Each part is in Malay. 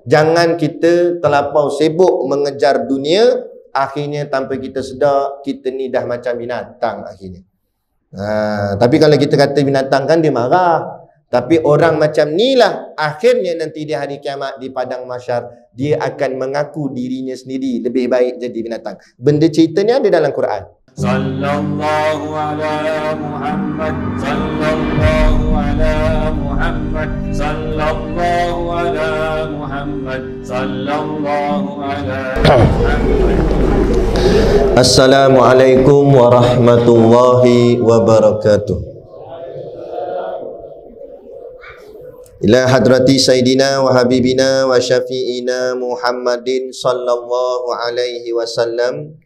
Jangan kita terlampau sibuk mengejar dunia, akhirnya tanpa kita sedar, kita ni dah macam binatang akhirnya. Tapi kalau kita kata binatang kan dia marah. Tapi orang macam ni lah akhirnya nanti di hari kiamat di padang mahsyar dia akan mengaku dirinya sendiri lebih baik jadi binatang. Benda ceritanya ada dalam Quran. Sallallahu ala Muhammad, sallallahu ala Muhammad, sallallahu ala Muhammad, sallallahu ala Muhammad. Assalamualaikum warahmatullahi wabarakatuh. Ila hadrati Sayyidina wa Habibina wa Syafi'ina Muhammadin sallallahu alaihi wasallam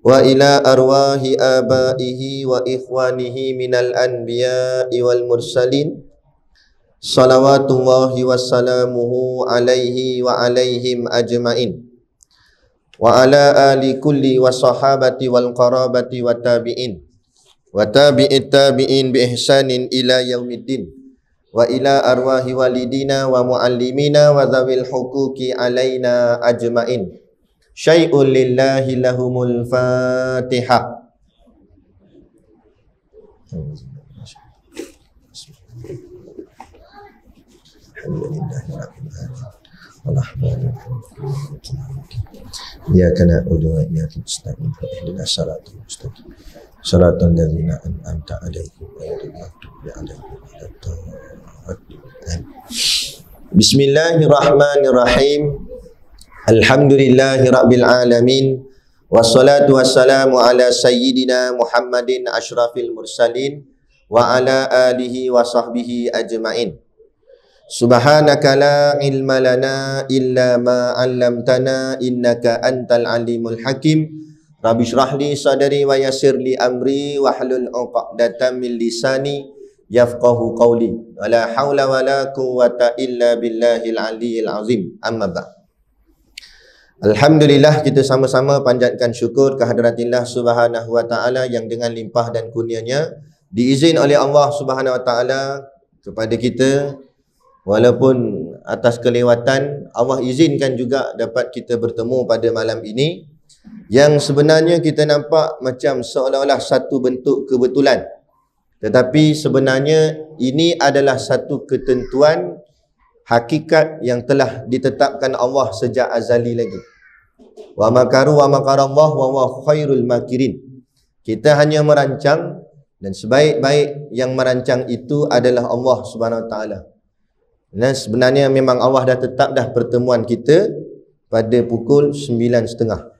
wa ila arwahi abaihi wa ikhwanihi minal anbiya'i wal mursalin salawatullahi wassalamuhu alaihi wa alaihim ajma'in wa ala ali kulli wa sahabati wal qarabati wa tabi'in wa tabi'it tabi'in bi ihsanin ila yaumiddin wa ila arwahi walidina wa muallimina wa dzawil huquqi alaina ajmain. Syai'un lillahi lahumul Fatihah. Iyyaka na'budu wa iyyaka nasta'in ihdinas siratal mustaqim siratal ladzina an'amta 'alaihim ghairil maghdubi 'alaihim waladdallin. Bismillahirrahmanirrahim. Alhamdulillahi rabbil alamin. Wassalatu wassalamu ala sayyidina Muhammadin asyrafil mursalin wa ala alihi wa sahbihi ajma'in. Subhanaka la ilma lana illa ma 'allamtana innaka antal alimul hakim. Rabbi shrah li sadri wa yassir li amri wahlul 'uqdatam min lisani yafqahu qawli. Wala haula wala quwwata illa billahil aliyyil azim. Amma ba'd. Alhamdulillah, kita sama-sama panjatkan syukur kehadiratillah Subhanahu wa taala yang dengan limpah dan kurnianya diizin oleh Allah Subhanahu wa taala kepada kita, walaupun atas kelewatan Allah izinkan juga dapat kita bertemu pada malam ini, yang sebenarnya kita nampak macam seolah-olah satu bentuk kebetulan. Tetapi sebenarnya ini adalah satu ketentuan hakikat yang telah ditetapkan Allah sejak azali lagi. Wa makaru wa makarallah wa huwa khairul makirin. Kita hanya merancang dan sebaik-baik yang merancang itu adalah Allah Subhanahu wa taala. Dan sebenarnya memang Allah dah tetap dah pertemuan kita pada pukul 9.30.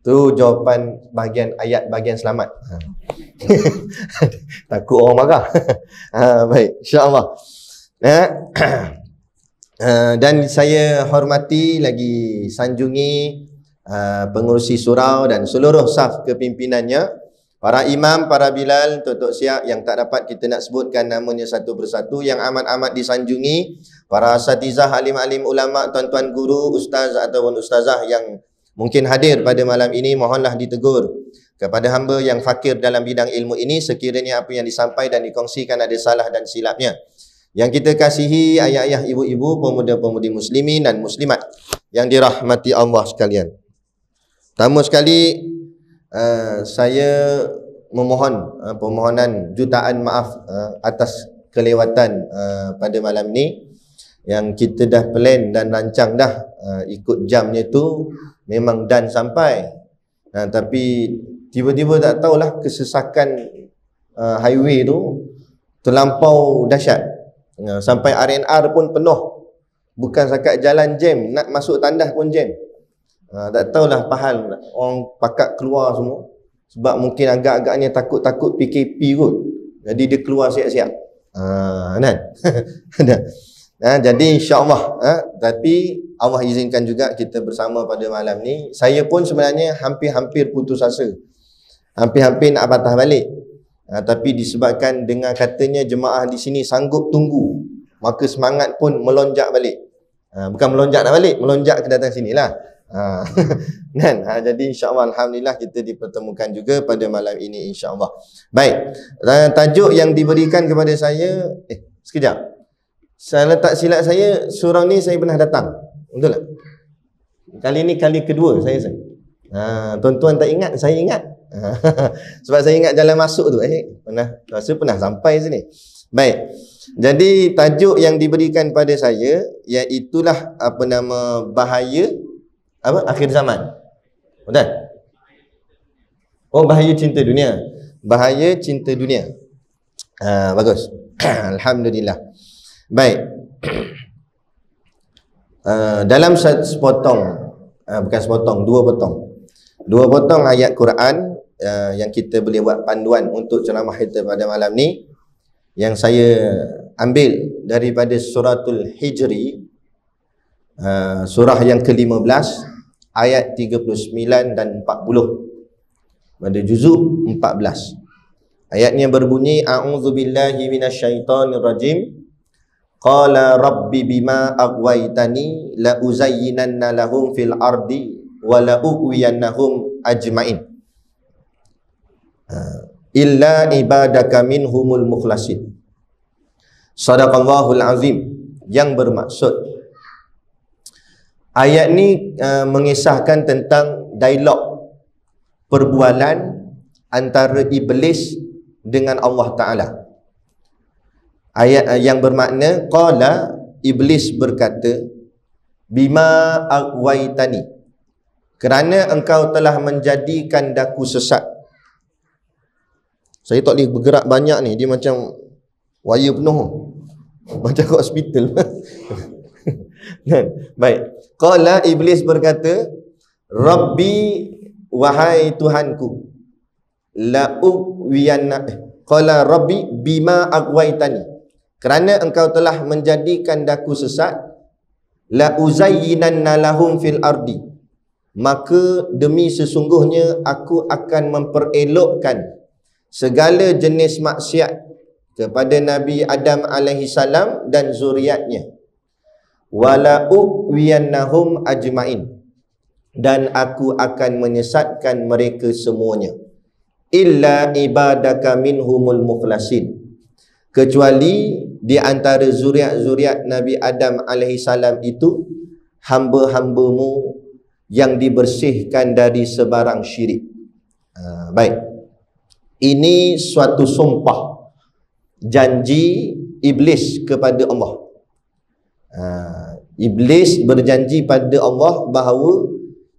Tu jawapan bahagian ayat bahagian selamat. Takut orang marah. Baik, insya-Allah. Dan saya hormati lagi sanjungi pengurusi surau dan seluruh saf kepimpinannya, para imam, para bilal, tok-tok siap yang tak dapat kita nak sebutkan namanya satu persatu, yang amat-amat disanjungi, para asatizah, alim-alim ulama, tuan-tuan guru, ustaz ataupun ustazah yang mungkin hadir pada malam ini, mohonlah ditegur kepada hamba yang fakir dalam bidang ilmu ini sekiranya apa yang disampaikan dan dikongsikan ada salah dan silapnya. Yang kita kasihi ayah-ayah, ibu-ibu, pemuda-pemudi muslimin dan muslimat yang dirahmati Allah sekalian. Pertama sekali saya memohon permohonan jutaan maaf atas kelewatan pada malam ini, yang kita dah plan dan rancang dah ikut jamnya tu memang dan sampai, tapi tiba-tiba tak tahulah kesesakan highway tu terlampau dahsyat, sampai RNR pun penuh, bukan sakat jalan jam, nak masuk tandas pun jam. Tak tahulah pahal orang pakat keluar semua, sebab mungkin agak-agaknya takut-takut PKP kot, jadi dia keluar siap-siap. Jadi insya-Allah, tapi Allah izinkan juga kita bersama pada malam ni. Saya pun sebenarnya hampir-hampir putus asa, hampir-hampir nak patah balik, tapi disebabkan dengar katanya jemaah di sini sanggup tunggu, maka semangat pun melonjak balik. Bukan melonjak nak balik, melonjak ke datang sini lah. Kan? Jadi insya-Allah alhamdulillah kita dipertemukan juga pada malam ini insya-Allah. Baik, tajuk yang diberikan kepada saya, sekejap. Saya tak silap saya, surau ni saya pernah datang. Betul tak? Kali ni kali kedua saya. Tuan-tuan tak ingat, saya ingat. Sebab saya ingat jalan masuk tu. Pernah sampai sini. Baik. Jadi tajuk yang diberikan pada saya iaitulah bahaya akhir zaman. Betul? Oh, bahaya cinta dunia. Bahaya cinta dunia. Bagus. Alhamdulillah. Baik. Dalam dua potong ayat Quran yang kita boleh buat panduan untuk ceramah kita pada malam ni, yang saya ambil daripada suratul Hijri, surah yang ke-15 ayat 39 dan 40 pada juzuk 14. Ayatnya berbunyi, a'udzubillahi minasyaitonirrajim. Qala rabbi bima aghwaytani la uzayyinanna lahum fil ardi wa la ughwiyannahum ajmain illa ibadaka minhumul mukhlasin. Shadaqallahul azim. Yang bermaksud, ayat ni mengisahkan tentang dialog perbualan antara iblis dengan Allah Ta'ala. Ayat yang bermakna, qala, iblis berkata, bima aghwaytani, kerana engkau telah menjadikan daku sesat. Saya tak boleh bergerak banyak ni, dia macam wire penuh, macam kat hospital. Baik. Qala, iblis berkata, Rabbi, wahai Tuhanku, la ughwiyanna, qala Rabbi bima aghwaytani, kerana engkau telah menjadikan daku sesat, la uzayyinanna lahum fil ardi, maka demi sesungguhnya aku akan memperelokkan segala jenis maksiat kepada Nabi Adam alaihi salam dan zuriatnya. Wala ughwiyannahum ajmain, dan aku akan menyesatkan mereka semuanya. Illa ibadaka minhumul mukhlasin, kecuali di antara zuriat-zuriat Nabi Adam alaihi salam itu hamba-hambamu yang dibersihkan dari sebarang syirik. Baik. Ini suatu sumpah, janji iblis kepada Allah. Iblis berjanji pada Allah bahawa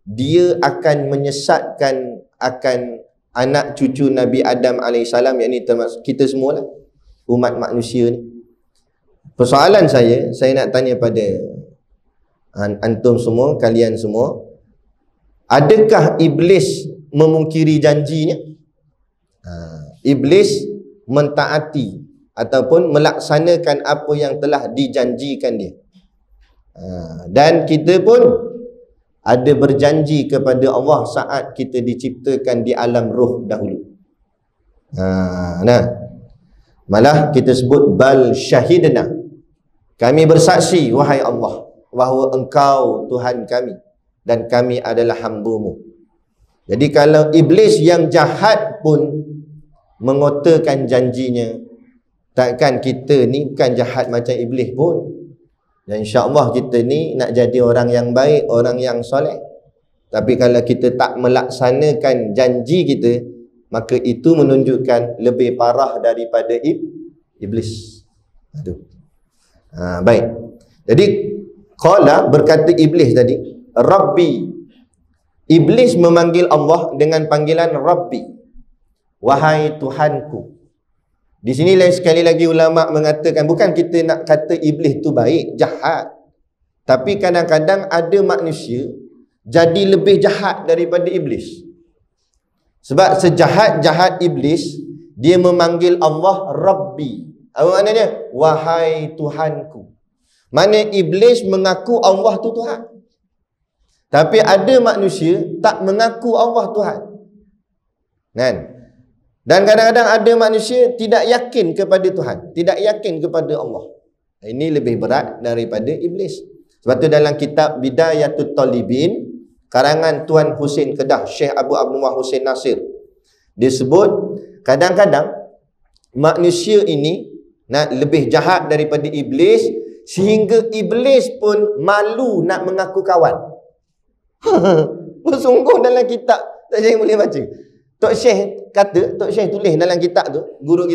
dia akan menyesatkan akan anak cucu Nabi Adam AS, yakni termasuk kita semua lah, umat manusia ni. Persoalan saya nak tanya pada antum semua, kalian semua, adakah iblis memungkiri janjinya? Iblis mentaati ataupun melaksanakan apa yang telah dijanjikan dia. Dan kita pun ada berjanji kepada Allah saat kita diciptakan di alam roh dahulu. Malah kita sebut bal syahidna, kami bersaksi wahai Allah bahawa engkau Tuhan kami dan kami adalah hamba-Mu. Jadi kalau iblis yang jahat pun mengotakan janjinya, takkan kita ni bukan jahat macam iblis pun. Dan insya-Allah kita ni nak jadi orang yang baik, orang yang soleh. Tapi kalau kita tak melaksanakan janji kita, maka itu menunjukkan lebih parah daripada iblis. Baik. Jadi qala, berkata iblis tadi, Rabbi. Iblis memanggil Allah dengan panggilan Rabbi, wahai Tuhanku. Di sini sekali lagi ulama mengatakan, bukan kita nak kata iblis tu baik, jahat. Tapi kadang-kadang ada manusia jadi lebih jahat daripada iblis. Sebab sejahat-jahat iblis, dia memanggil Allah Rabbi. Apa maknanya? Wahai Tuhanku. Mana iblis mengaku Allah tu Tuhan. Tapi ada manusia tak mengaku Allah Tuhan. Kan? Dan kadang-kadang ada manusia tidak yakin kepada Tuhan, tidak yakin kepada Allah. Ini lebih berat daripada iblis. Sebab tu dalam kitab Bidayatul Talibin, karangan Tuan Husin Kedah, Syekh Abu Abdullah Husin Nasir, dia sebut kadang-kadang manusia ini lebih jahat daripada iblis sehingga iblis pun malu nak mengaku kawan. Bersungguh dalam kitab, Tok Syekh boleh baca. Tok Syekh kata, Tok Syekh tulis dalam kitab tu, guru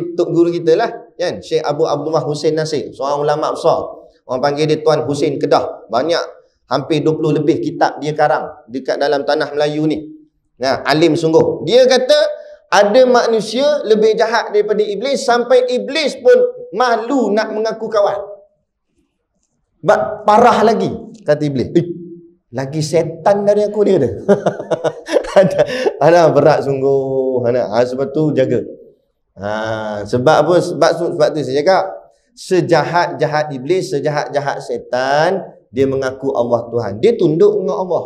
kita lah, kan? Syekh Abu Abdullah Husain Nasir, seorang ulama besar. Orang panggil dia Tuan Husain Kedah. Banyak, hampir 20 lebih kitab dia karang dekat dalam tanah Melayu ni. Nah, alim sungguh. Dia kata ada manusia lebih jahat daripada iblis, sampai iblis pun malu nak mengaku kawan. Parah lagi, kata iblis. Lagi setan dari aku dia kata. Anak berat sungguh anak. Sebab tu jaga. Sebab apa? Sebab tu saya cakap, sejahat-jahat iblis, sejahat-jahat setan, dia mengaku Allah Tuhan. Dia tunduk dengan Allah.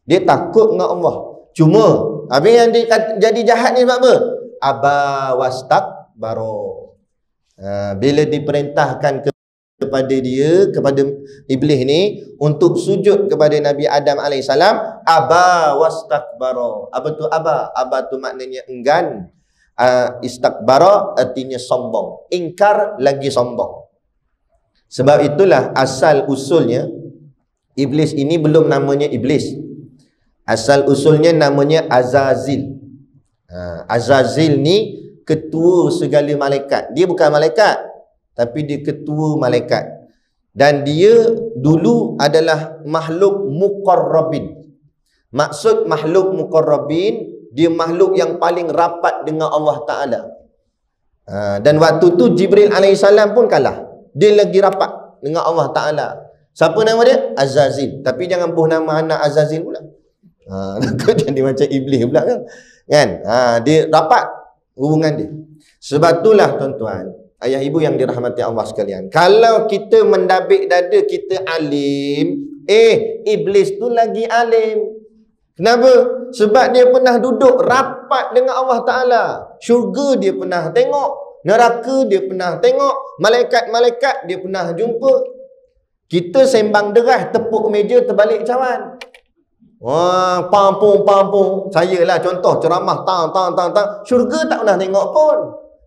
Dia takut dengan Allah. Cuma habis yang dia jadi jahat ni sebab apa? Aba wastakbaro. Bila diperintahkan kepada dia, kepada iblis ni untuk sujud kepada Nabi Adam AS, aba wastakbaro. Apa tu aba? Aba tu maknanya enggan. Istakbara artinya sombong. Ingkar lagi sombong. Sebab itulah asal usulnya iblis ini belum namanya iblis. Asal usulnya namanya Azazil. Azazil ni ketua segala malaikat. Dia bukan malaikat, tapi dia ketua malaikat. Dan dia dulu adalah makhluk muqarrabin. Maksud makhluk muqarrabin, dia makhluk yang paling rapat dengan Allah Ta'ala. Dan waktu tu Jibril AS pun kalah. Dia lagi rapat dengan Allah Ta'ala. Siapa nama dia? Azazil. Tapi jangan buh nama anak Azazil pula. Takut jadi macam iblis pula kan? Dia rapat hubungan dia. Sebab itulah tuan-tuan, ayah ibu yang dirahmati Allah sekalian, kalau kita mendabik dada kita alim, iblis tu lagi alim. Kenapa? Sebab dia pernah duduk rapat dengan Allah Ta'ala. Syurga dia pernah tengok, neraka dia pernah tengok, malaikat-malaikat dia pernah jumpa. Kita sembang derah, tepuk meja, terbalik cawan. Pampung. Saya lah contoh ceramah tang. Syurga tak pernah tengok pun,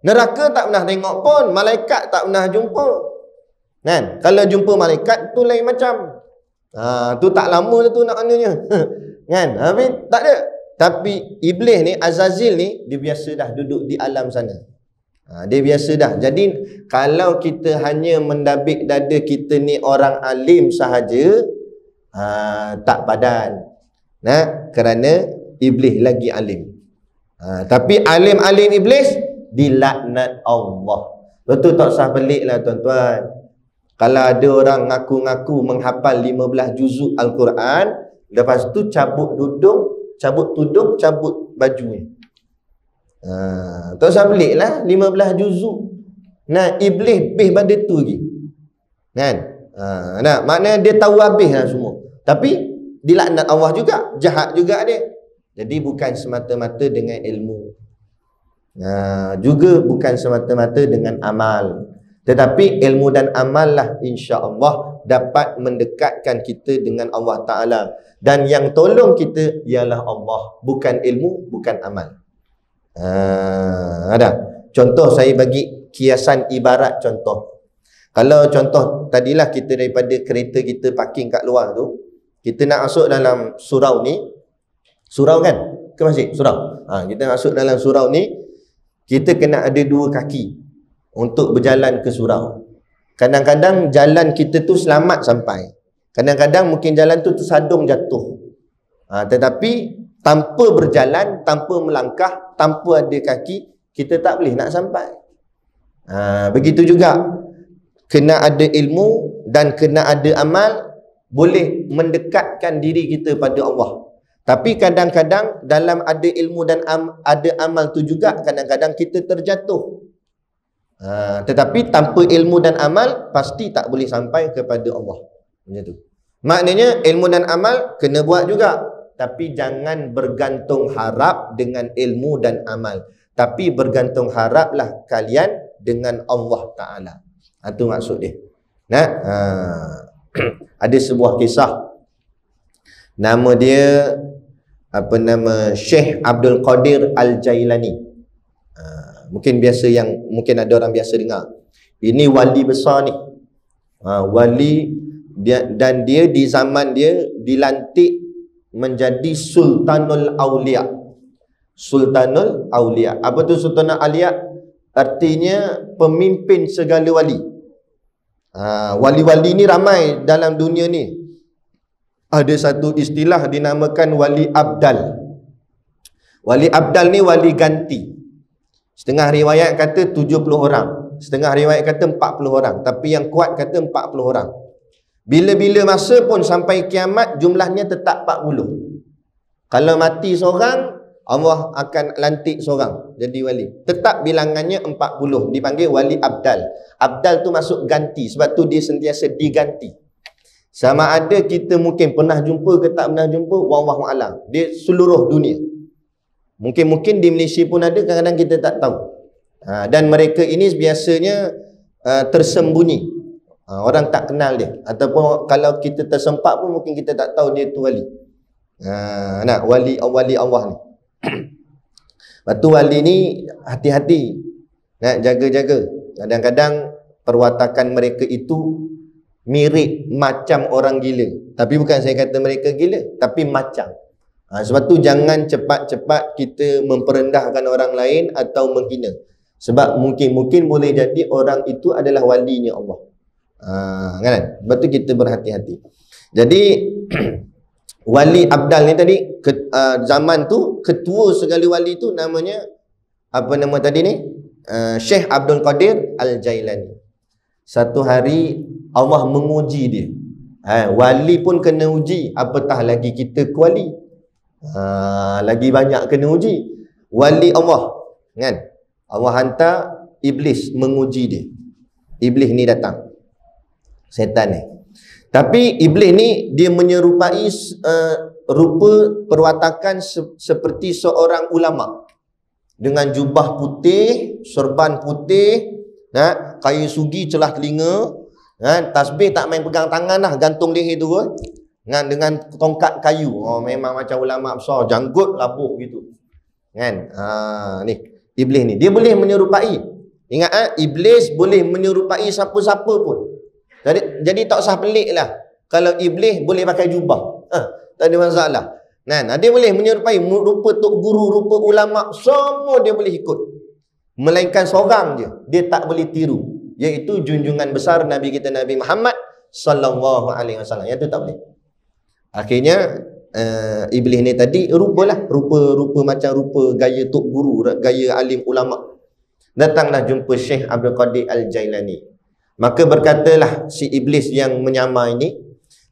neraka tak pernah tengok pun, malaikat tak pernah jumpa. Kan? Kalau jumpa malaikat tu lain macam. Tu tak lama tu nak kenanya. Kan? Habis tak ada. Tapi iblis ni, Azazil ni, dia biasa dah duduk di alam sana. Dia biasa dah. Jadi kalau kita hanya mendabik dada kita ni orang alim sahaja, tak padan. Kerana iblis lagi alim. Tapi alim-alim iblis dilaknat Allah. Betul tak sah pelik lah tuan-tuan. Kalau ada orang ngaku-ngaku menghafal 15 juzuk Al-Quran, lepas tu cabut tudung, cabut bajunya. Tak usah pelik lah 15 juzuk. Iblis lebih pada tu lagi. Kan? Maknanya dia tahu habis lah semua. Tapi dilaknat Allah juga, jahat juga dia. Jadi bukan semata-mata dengan ilmu. Juga bukan semata-mata dengan amal. Tetapi ilmu dan amal lah insya-Allah dapat mendekatkan kita dengan Allah Ta'ala. Dan yang tolong kita ialah Allah, bukan ilmu, bukan amal. Ada contoh, saya bagi kiasan ibarat contoh. Kalau contoh tadilah kita daripada kereta kita parking kat luar tu, kita nak masuk dalam surau ni. Surau kan? Ke masjid? Surau. Kita masuk dalam surau ni, kita kena ada 2 kaki untuk berjalan ke surau. Kadang-kadang jalan kita tu selamat sampai. Kadang-kadang mungkin jalan tu tersadung jatuh. Tetapi tanpa berjalan, tanpa melangkah, tanpa ada kaki, kita tak boleh nak sampai. Begitu juga, kena ada ilmu dan kena ada amal, boleh mendekatkan diri kita pada Allah. Tapi kadang-kadang dalam ada ilmu dan ada amal tu juga, kadang-kadang kita terjatuh. Tetapi tanpa ilmu dan amal, pasti tak boleh sampai kepada Allah. Macam tu. Maknanya ilmu dan amal kena buat juga. Tapi jangan bergantung harap dengan ilmu dan amal. Tapi bergantung haraplah kalian dengan Allah Ta'ala. Itu maksud dia. Ada sebuah kisah. Nama dia Syekh Abdul Qadir Al-Jailani. Mungkin ada orang biasa dengar. Ini wali besar ni. Wali dia, dan dia di zaman dia dilantik menjadi Sultanul Aulia. Sultanul Aulia. Apa tu Sultanul Aulia? Artinya pemimpin segala wali. Wali-wali ni ramai dalam dunia ni. Ada satu istilah dinamakan wali abdal. Wali abdal ni wali ganti. Setengah riwayat kata 70 orang, setengah riwayat kata 40 orang, tapi yang kuat kata 40 orang. Bila-bila masa pun sampai kiamat jumlahnya tetap 40. Kalau mati seorang, Allah akan lantik seorang jadi wali. Tetap bilangannya 40, dipanggil wali abdal. Abdal tu masuk ganti, sebab tu dia sentiasa diganti. Sama ada kita mungkin pernah jumpa ke tak pernah jumpa, wallahu a'lam. Dia seluruh dunia. Mungkin di Malaysia pun ada, kadang-kadang kita tak tahu. Dan mereka ini biasanya tersembunyi. Orang tak kenal dia. Ataupun kalau kita tersempat pun mungkin kita tak tahu dia tu wali. Wali Allah ni. Lepas tu wali ni hati-hati. Nak jaga-jaga. Kadang-kadang perwatakan mereka itu mirip macam orang gila. Tapi bukan saya kata mereka gila, tapi macam. Sebab tu jangan cepat-cepat kita memperendahkan orang lain atau menghina. Sebab mungkin boleh jadi orang itu adalah walinya Allah. Kan? Sebab tu kita berhati-hati. Jadi wali abdal ni tadi, zaman tu ketua segala wali tu namanya, apa nama tadi ni? Syekh Abdul Qadir Al-Jailani. Satu hari Allah menguji dia. Wali pun kena uji, apatah lagi kita ke wali. Lagi banyak kena uji. Wali Allah, kan? Allah hantar Iblis menguji dia. Iblis ni datang, setan ni. Tapi Iblis ni dia menyerupai rupa perwatakan seperti seorang ulama, dengan jubah putih, serban putih, kayu sugi celah telinga, tasbih tak main pegang tangan lah, gantung leher tu, dengan tongkat kayu. Memang macam ulama besar, janggut labuh gitu, kan? Ni Iblis ni dia boleh menyerupai. Ingat, Iblis boleh menyerupai siapa-siapa pun. Jadi tak usah pelik lah kalau Iblis boleh pakai jubah, tak ada masalah. Dia boleh menyerupai rupa tok guru, rupa ulama, semua dia boleh ikut. Melainkan seorang je dia tak boleh tiru, iaitu junjungan besar Nabi kita Nabi Muhammad sallallahu alaihi wasallam. Yang tu tak boleh. Akhirnya Iblis ni tadi rupa macam rupa gaya tok guru, gaya alim ulama. Datanglah jumpa Syekh Abdul Qadir Al-Jailani. Maka berkatalah si Iblis yang menyamar ini,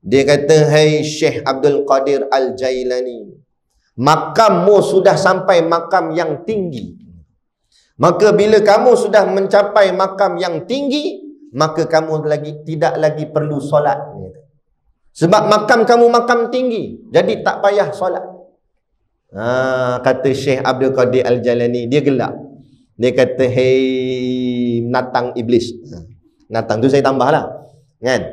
dia kata, "Hai Syekh Abdul Qadir Al-Jailani, makammu sudah sampai makam yang tinggi. Maka bila kamu sudah mencapai makam yang tinggi, maka kamu tidak lagi perlu solat. Sebab makam kamu makam tinggi, jadi tak payah solat." Kata Syekh Abdul Qadir Al-Jailani, dia gelak. Dia kata, "Hei natang Iblis." Natang tu saya tambah lah, kan?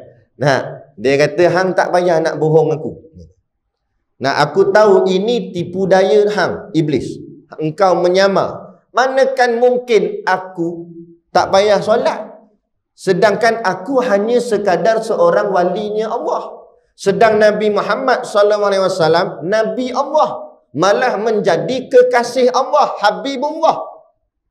Dia kata, "Hang tak payah nak bohong aku. Aku tahu ini tipu daya hang, Iblis. Engkau menyamar. Manakan mungkin aku tak payah solat, sedangkan aku hanya sekadar seorang walinya Allah. Sedang Nabi Muhammad SAW, Nabi Allah, malah menjadi kekasih Allah, Habibullah.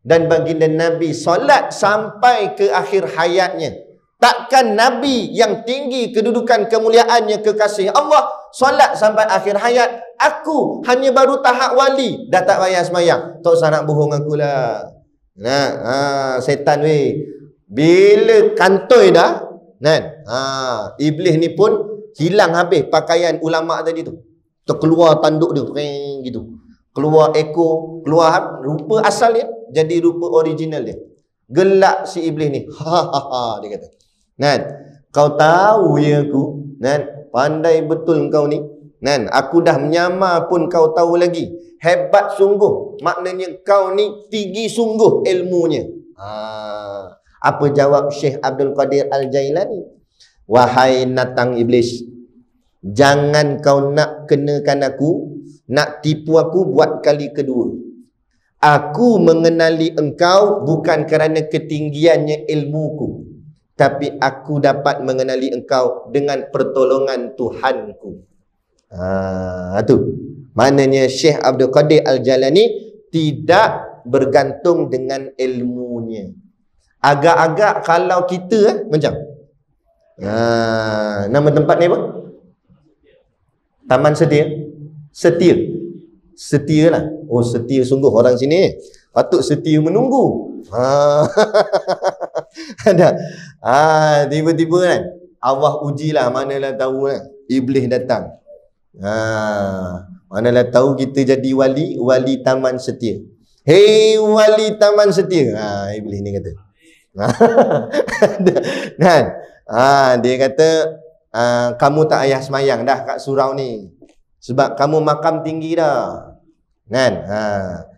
Dan baginda Nabi solat sampai ke akhir hayatnya. Takkan Nabi yang tinggi kedudukan kemuliaannya, kekasih Allah, solat sampai akhir hayat. Aku hanya baru tahap wali, dah tak payah semayang. Tak usah nak bohong aku lah." Setan weh. Bila kantoi dah, Iblis ni pun hilang habis pakaian ulama tadi tu. Terkeluar tanduk dia, gitu. Keluar ekor, keluar rupa asal dia, jadi rupa original dia. Gelak si Iblis ni. Dia kata, "Kau tahu ya aku, pandai betul kau ni. Aku dah menyamar pun kau tahu lagi. Hebat sungguh. Maknanya kau ni tinggi sungguh ilmunya." Apa jawab Syekh Abdul Qadir Al-Jailani? "Wahai natang Iblis, jangan kau nak kenakan aku, nak tipu aku buat kali kedua. Aku mengenali engkau bukan kerana ketinggiannya ilmuku, tapi aku dapat mengenali engkau dengan pertolongan Tuhanku. Tu. Maknanya Syekh Abdul Qadir Al-Jalani tidak bergantung dengan ilmunya. Agak-agak kalau kita macam nama tempat ni apa? Taman Setia. Setia lah. Oh, setia sungguh orang sini. Patut setia menunggu. Ada. Tiba-tiba kan Allah ujilah, manalah tahu kan iblis datang. Manalah tahu kita jadi wali Taman Setia. Hei wali Taman Setia. Iblis ni kata. Kan? Dia kata kamu tak payah semayang dah kat surau ni. Sebab kamu makam tinggi dah. Kan?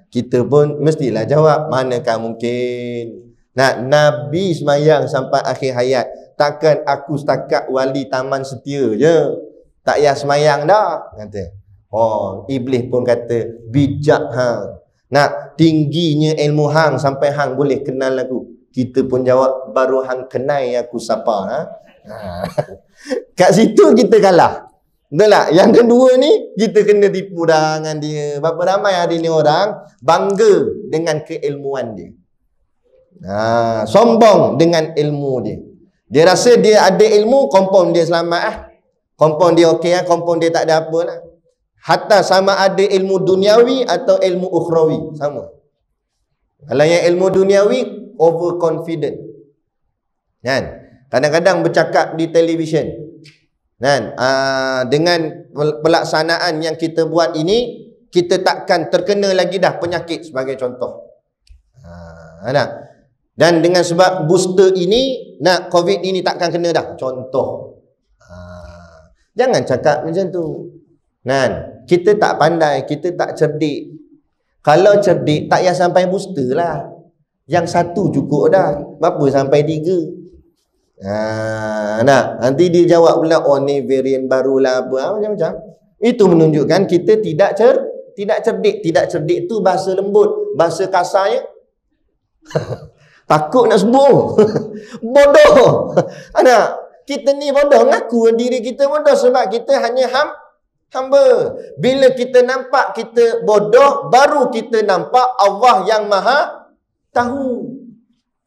Kita pun mestilah jawab, manakah mungkin nak Nabi semayang sampai akhir hayat. Takkan aku setakat wali Taman Setia je, tak payah semayang dah, kata. Iblis pun kata, bijak hang. Nak tingginya ilmu hang sampai hang boleh kenal aku. Kita pun jawab, baru hang kenal aku siapa. Kat situ kita kalah. Betul tak? Yang kedua ni, kita kena tipu dah dengan dia. Berapa ramai hari ni orang bangga dengan keilmuan dia. Sombong dengan ilmu dia. Dia rasa dia ada ilmu, kompon dia selamat . Kompon dia okey kompon dia tak ada apa lah. Hatta sama ada ilmu duniawi atau ilmu ukhrawi, sama. Kalau yang ilmu duniawi, overconfident. Kan? Kadang-kadang bercakap di televisyen. Kan? Dengan pelaksanaan yang kita buat ini, kita takkan terkena lagi dah penyakit sebagai contoh. Dan dengan sebab booster ini, nak COVID ini takkan kena dah, contoh. Jangan cakap macam tu. Kan? Kita tak pandai, kita tak cerdik. Kalau cerdik, tak payah sampai booster lah. Yang satu cukup dah. Berapa sampai 3? Nanti dia jawab pula, ni varian baru lah apa, macam-macam. Itu menunjukkan kita tidak cerdik. Tidak cerdik tu bahasa lembut, bahasa kasarnya takut nak sebut. Bodoh. Kita ni bodoh, ngaku diri kita bodoh sebab kita hanya hamba. Bila kita nampak kita bodoh, baru kita nampak Allah yang maha tahu.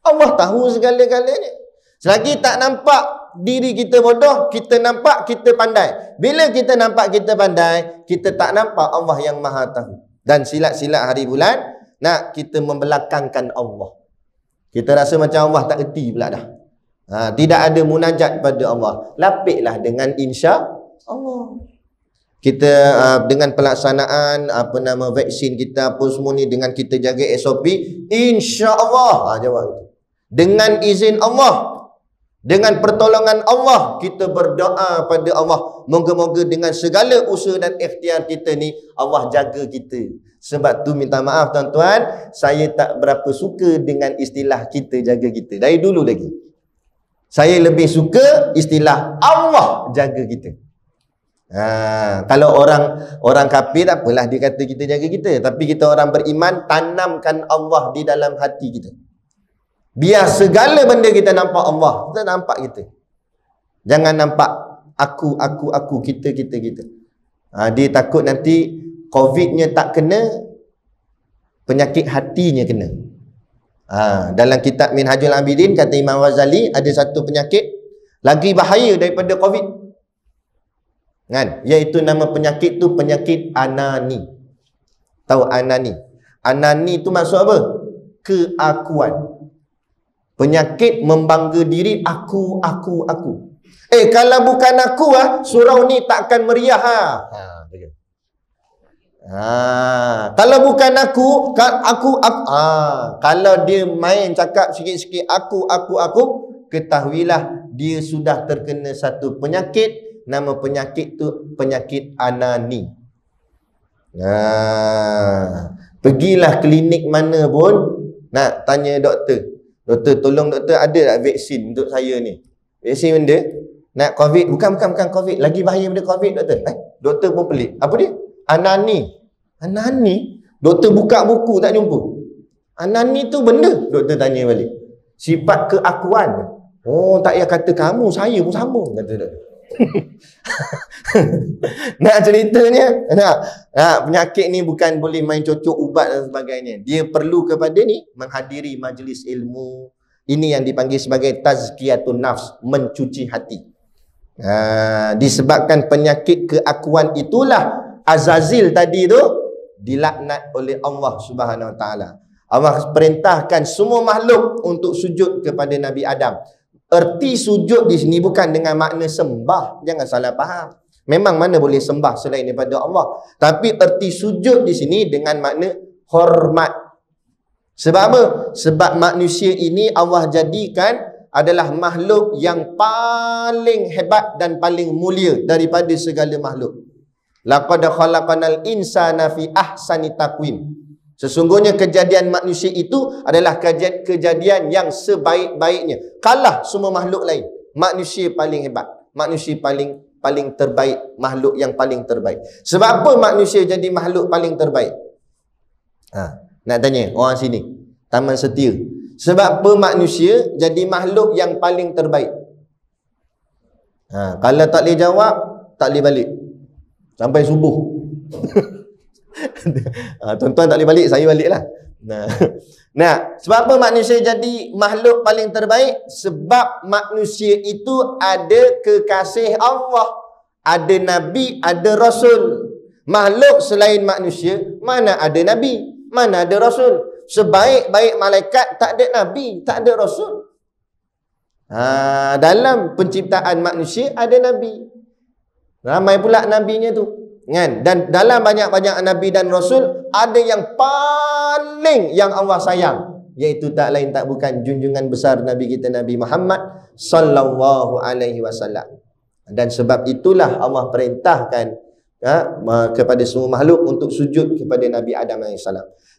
Allah tahu segala-galanya. Selagi tak nampak diri kita bodoh, kita nampak kita pandai. Bila kita nampak kita pandai, kita tak nampak Allah yang maha tahu. Dan silat-silat hari bulan, nak kita membelakangkan Allah. Kita rasa macam Allah tak erti pula dah. Tidak ada munajat pada Allah. Lapiklah dengan insya Allah. Kita dengan pelaksanaan vaksin kita apa semua ni, dengan kita jaga SOP, insya Allah. Jawab itu. Dengan izin Allah, dengan pertolongan Allah, kita berdoa pada Allah. Moga-moga dengan segala usaha dan ikhtiar kita ni, Allah jaga kita. Sebab tu minta maaf tuan-tuan, saya tak berapa suka dengan istilah kita jaga kita. Dari dulu lagi. Saya lebih suka istilah Allah jaga kita. Kalau orang kafir tak apalah dia kata kita jaga kita. Tapi kita orang beriman, tanamkan Allah di dalam hati kita. Biar segala benda kita nampak Allah, kita nampak kita. Jangan nampak aku, kita. Dia takut nanti COVID-nya tak kena, penyakit hatinya kena. Dalam kitab Minhajul Abidin kata Imam Ghazali, ada satu penyakit lagi bahaya daripada COVID. Kan? Iaitu nama penyakit tu penyakit anani. Tahu anani? Anani tu maksud apa? Keakuan. Penyakit membangga diri, aku. Kalau bukan aku surau ni takkan meriah kalau bukan aku. Kalau dia main cakap sikit-sikit aku, ketahuilah dia sudah terkena satu penyakit. Nama penyakit tu penyakit anani. Pergilah klinik mana pun, nak tanya doktor, tolong doktor, ada tak vaksin untuk saya ni? Vaksin benda nak COVID, bukan COVID, lagi bahaya daripada COVID doktor. Doktor pun pelik. Apa dia? Anani. Doktor buka buku tak jumpa. Anani tu benda. Doktor tanya balik. Sifat keakuan. Oh, tak payah kata kamu, saya pun sama, kata dia. Nak ceritanya, penyakit ni bukan boleh main cocok ubat dan sebagainya. Dia perlu kepada ni menghadiri majlis ilmu. Ini yang dipanggil sebagai tazkiyatun nafs, mencuci hati. Disebabkan penyakit keakuan itulah Azazil tadi tu dilaknat oleh Allah Subhanahu Wa Taala. Allah perintahkan semua makhluk untuk sujud kepada Nabi Adam. Erti sujud di sini bukan dengan makna sembah. Jangan salah faham. Memang mana boleh sembah selain daripada Allah. Tapi erti sujud di sini dengan makna hormat. Sebab apa? Sebab manusia ini Allah jadikan adalah makhluk yang paling hebat dan paling mulia daripada segala makhluk. Laqad khalaqanal insana fi ahsani taqwim. Sesungguhnya kejadian manusia itu adalah kejadian yang sebaik-baiknya. Kalah semua makhluk lain. Manusia paling hebat. Manusia paling terbaik. Makhluk yang paling terbaik. Sebab apa manusia jadi makhluk paling terbaik? Nak tanya orang sini. Taman Setia. Sebab apa manusia jadi makhluk yang paling terbaik? Kalau tak boleh jawab, tak boleh balik. Sampai subuh. Tuan-tuan tak boleh balik, saya balik lah. Nah, sebab apa manusia jadi makhluk paling terbaik? Sebab manusia itu ada kekasih Allah, ada Nabi, ada Rasul. Makhluk selain manusia, mana ada Nabi, mana ada Rasul. Sebaik-baik malaikat, tak ada Nabi, tak ada Rasul. Dalam penciptaan manusia ada Nabi. Ramai pula nabinya tu. Kan? Dan dalam banyak-banyak Nabi dan Rasul, ada yang paling yang Allah sayang, iaitu tak lain tak bukan junjungan besar Nabi kita Nabi Muhammad sallallahu alaihi wasallam. Dan sebab itulah Allah perintahkan kepada semua makhluk untuk sujud kepada Nabi Adam AS.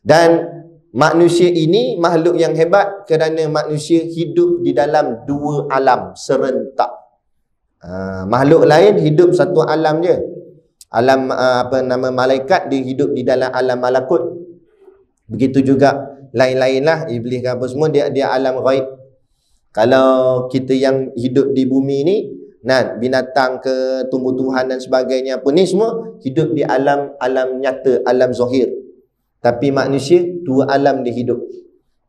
Dan manusia ini makhluk yang hebat kerana manusia hidup di dalam dua alam serentak. Makhluk lain hidup satu alam je. Alam malaikat, dia hidup di dalam alam malakut. Begitu juga lain-lain lah, iblis ke apa semua, dia alam ghaib. Kalau kita yang hidup di bumi ni, binatang ke tumbuh-tumbuhan dan sebagainya apa ni semua hidup di alam nyata, alam zahir. Tapi manusia dua alam dia hidup.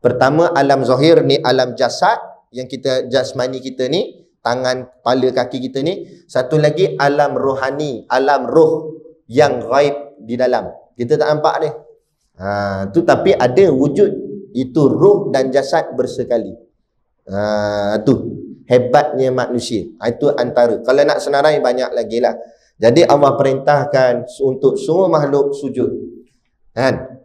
Pertama alam zahir ni alam jasad, yang kita jasmani kita ni, tangan, kepala, kaki kita ni. Satu lagi alam rohani, alam roh yang ghaib di dalam. Kita tak nampak dia. Tu tapi ada wujud. Itu roh dan jasad bersekali. Tu hebatnya manusia. Itu antara. Kalau nak senarai banyak lagi lah. Jadi Allah perintahkan untuk semua makhluk sujud.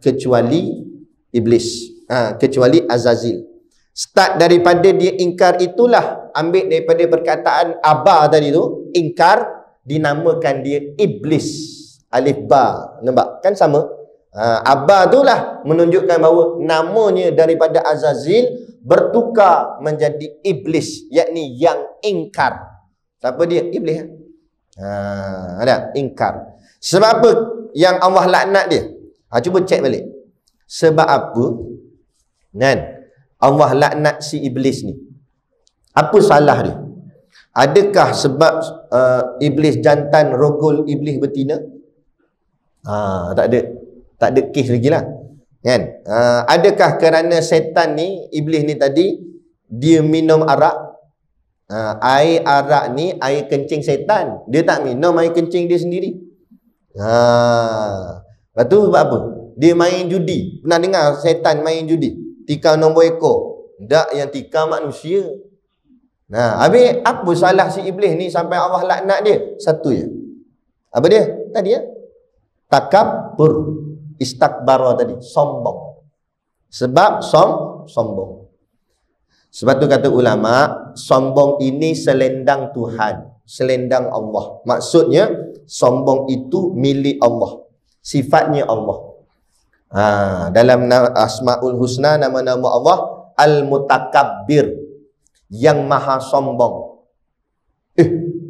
Kecuali iblis. Kecuali Azazil. Start daripada dia ingkar itulah, ambil daripada perkataan aba tadi tu, ingkar, dinamakan dia iblis. Alif ba, nampak? Kan sama. Aba itulah menunjukkan bahawa namanya daripada Azazil bertukar menjadi iblis, yakni yang ingkar. Siapa dia? Iblis. Ada ingkar. Sebab apa yang Allah laknat dia? Cuba cek balik. Sebab apa? Allah laknat si iblis ni. Apa salah dia? Adakah sebab iblis jantan rogol iblis betina? Tak ada kes lagi lah. Kan? Adakah kerana setan ni, iblis ni tadi, dia minum arak? Air arak ni air kencing setan. Dia tak minum air kencing dia sendiri. Lepas tu sebab apa? Dia main judi. Pernah dengar setan main judi? Tikar nombor ekor. Tak, yang tikar manusia. Habis apa salah si iblis ni sampai Allah laknat dia? Satu je. Apa dia? Tadi ya? Takabbur. Istakbara tadi. Sombong. Sebab sombong. Sebab tu kata ulama, sombong ini selendang Tuhan. Selendang Allah. Maksudnya, sombong itu milik Allah. Sifatnya Allah. Dalam Asmaul Husna, nama-nama Allah Al-Mutakabbir, yang maha sombong.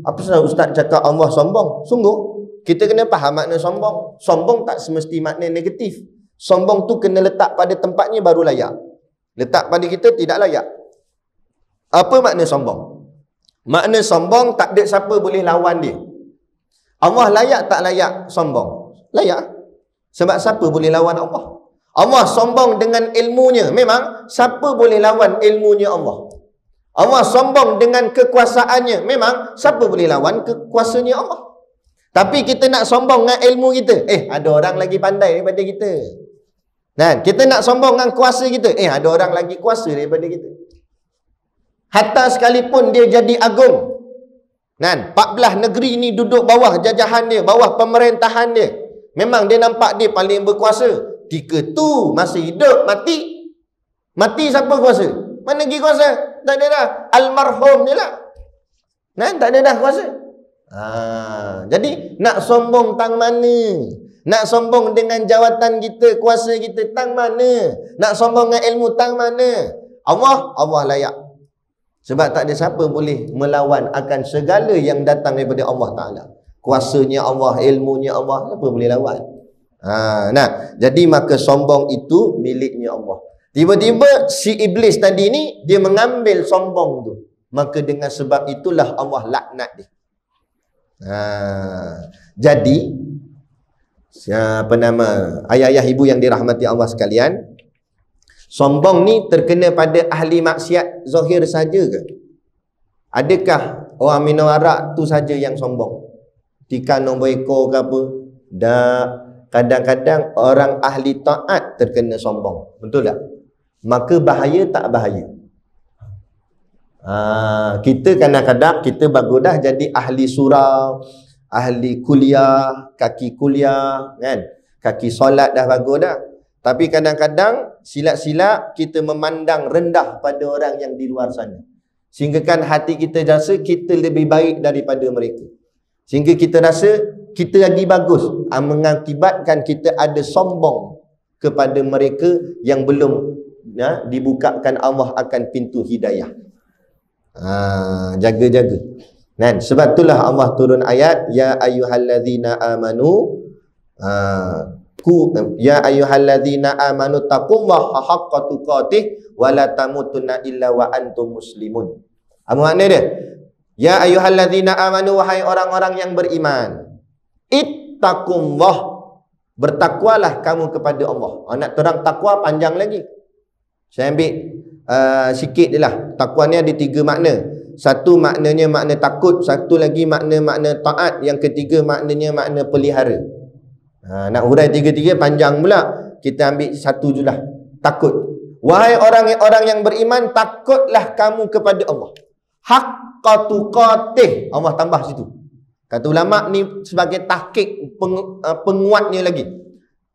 Apa sebab Ustaz cakap Allah sombong? Sungguh, kita kena faham makna sombong. Sombong tak semesti makna negatif. Sombong tu kena letak pada tempatnya baru layak. Letak pada kita tidak layak. Apa makna sombong? Makna sombong tak ada siapa boleh lawan dia. Allah layak tak layak sombong? Layak. Sebab siapa boleh lawan Allah? Allah sombong dengan ilmunya. Memang siapa boleh lawan ilmunya Allah? Allah sombong dengan kekuasaannya. Memang siapa boleh lawan kekuasanya Allah? Tapi kita nak sombong dengan ilmu kita. Ada orang lagi pandai daripada kita. Nah, kita nak sombong dengan kuasa kita. Ada orang lagi kuasa daripada kita. Hatta sekalipun dia jadi agung. Kan? 14 negeri ni duduk bawah jajahan dia, bawah pemerintahan dia. Memang dia nampak dia paling berkuasa. Ketika tu masih hidup, mati. Mati siapa kuasa? Mana lagi kuasa? Tak ada dah. Almarhum je lah. Kan? Tak ada dah kuasa. Jadi nak sombong tang mana? Nak sombong dengan jawatan kita, kuasa kita tang mana? Nak sombong dengan ilmu tang mana? Allah layak. Sebab tak ada siapa boleh melawan akan segala yang datang daripada Allah Ta'ala. Kuasanya Allah, ilmunya Allah, siapa boleh lawan? Jadi maka sombong itu miliknya Allah. Tiba-tiba si iblis tadi ni dia mengambil sombong tu. Maka dengan sebab itulah Allah laknat dia. Jadi ayah-ayah ibu yang dirahmati Allah sekalian, sombong ni terkena pada ahli maksiat zahir saja ke? Adakah orang minum arak tu saja yang sombong? Tika nombor ekor ke apa? Tak. Kadang-kadang orang ahli taat terkena sombong. Betul tak? Maka bahaya tak bahaya? Kita kadang-kadang kita bagus dah jadi ahli surau, ahli kuliah, kaki kuliah, kan? Kaki solat dah bagus dah. Tapi kadang-kadang silap-silap kita memandang rendah pada orang yang di luar sana. Sehingga kan hati kita rasa kita lebih baik daripada mereka. Sehingga kita rasa kita lagi bagus. Mengakibatkan kita ada sombong kepada mereka yang belum dibukakan Allah akan pintu hidayah. Jaga-jaga. Kan? Sebab itulah Allah turun ayat, Ya ayyuhallazina amanu Ya ayyuhallazina amanu taqullaha haqqa tuqatih wa la tamutunna illa wa antum muslimun. Apa makna dia? Ya ayyuhallazina amanu, wahai orang-orang yang beriman, ittaqullah, bertakwalah kamu kepada Allah. Nak terang takwa panjang lagi. Saya ambil sikit je lah. Takwa ni ada 3 makna. Satu maknanya makna takut, satu lagi makna taat, yang ketiga maknanya makna pelihara. Nak hurai 3-3 panjang pula. Kita ambil satu je lah. Takut. Wahai orang-orang yang beriman, takutlah kamu kepada Allah. Haqqa tuqatih. Allah tambah situ. Kata ulama ni sebagai tahqiq, penguatnya lagi.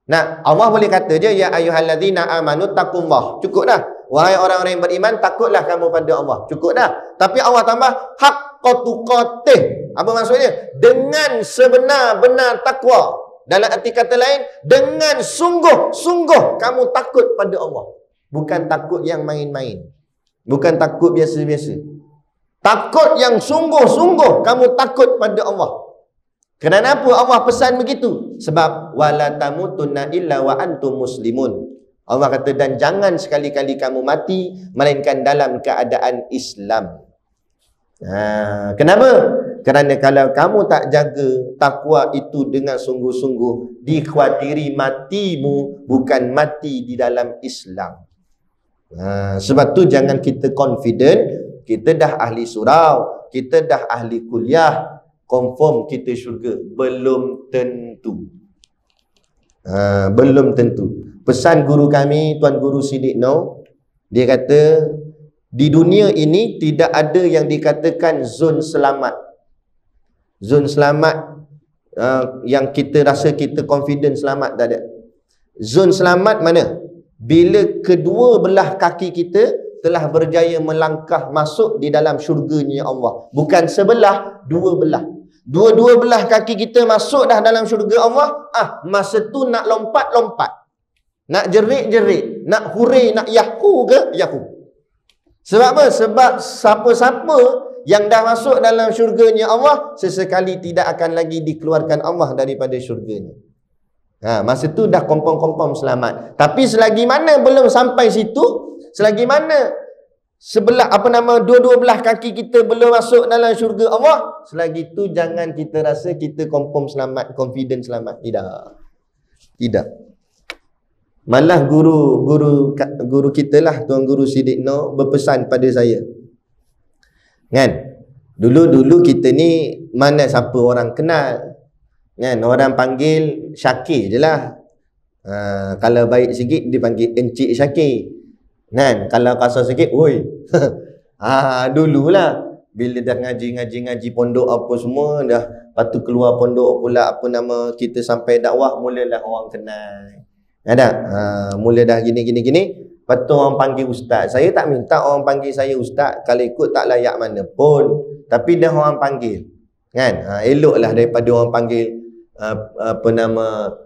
Nah, Allah boleh kata je, Ya ayyuhallazina amanu taqullah. Cukup dah. Wahai orang-orang yang beriman, takutlah kamu pada Allah. Cukup dah. Tapi Allah tambah haqqa tuqatih. Apa maksudnya? Dengan sebenar-benar takwa. Dalam arti kata lain, dengan sungguh-sungguh kamu takut pada Allah. Bukan takut yang main-main. Bukan takut biasa-biasa. Takut yang sungguh-sungguh kamu takut pada Allah. Kenapa Allah pesan begitu? Sebab wala tamutunna illa wa antum muslimun. Allah kata, dan jangan sekali-kali kamu mati melainkan dalam keadaan Islam. Kenapa? Kerana kalau kamu tak jaga takwa itu dengan sungguh-sungguh, dikhawatiri matimu bukan mati di dalam Islam. Sebab tu jangan kita confident kita dah ahli surau, kita dah ahli kuliah, confirm kita syurga. Belum tentu. Belum tentu. Pesan guru kami, Tuan Guru Siddiq Noh, dia kata, di dunia ini tidak ada yang dikatakan zon selamat. Zon selamat yang kita rasa kita confident selamat, tak ada. Zon selamat mana? Bila kedua belah kaki kita telah berjaya melangkah masuk di dalam syurganya Allah. Bukan sebelah, dua belah. Dua-dua belah kaki kita masuk dah dalam syurga Allah. Masa tu nak lompat-lompat. Nak jerit-jerit. Nak hurray, nak yahu ke? Yahu. Sebab apa? Sebab siapa-siapa yang dah masuk dalam syurganya Allah, sesekali tidak akan lagi dikeluarkan Allah daripada syurganya. Masa tu dah kompom-kompom selamat. Tapi selagi mana belum sampai situ, selagi mana sebelah dua-dua belah kaki kita belum masuk dalam syurga Allah, selagi tu jangan kita rasa kita confirm selamat, confident selamat. Tidak. Malah guru kita lah, Tuan Guru Siddiq Nur berpesan pada saya. Kan? Dulu kita ni mana siapa orang kenal. Kan? Orang panggil Syakir je lah. Kalau baik sikit dipanggil Encik Syakir. Kan? Kalau kasar sikit, oi. Dululah bila dah ngaji pondok apa semua, dah lepas tu keluar pondok pula kita sampai dakwah, mulalah orang kenal. Ada? Mula dah gini. Lepas tu orang panggil ustaz. Saya tak minta orang panggil saya ustaz, kalau ikut tak layak mana pun, tapi dah orang panggil. Kan? Eloklah daripada orang panggil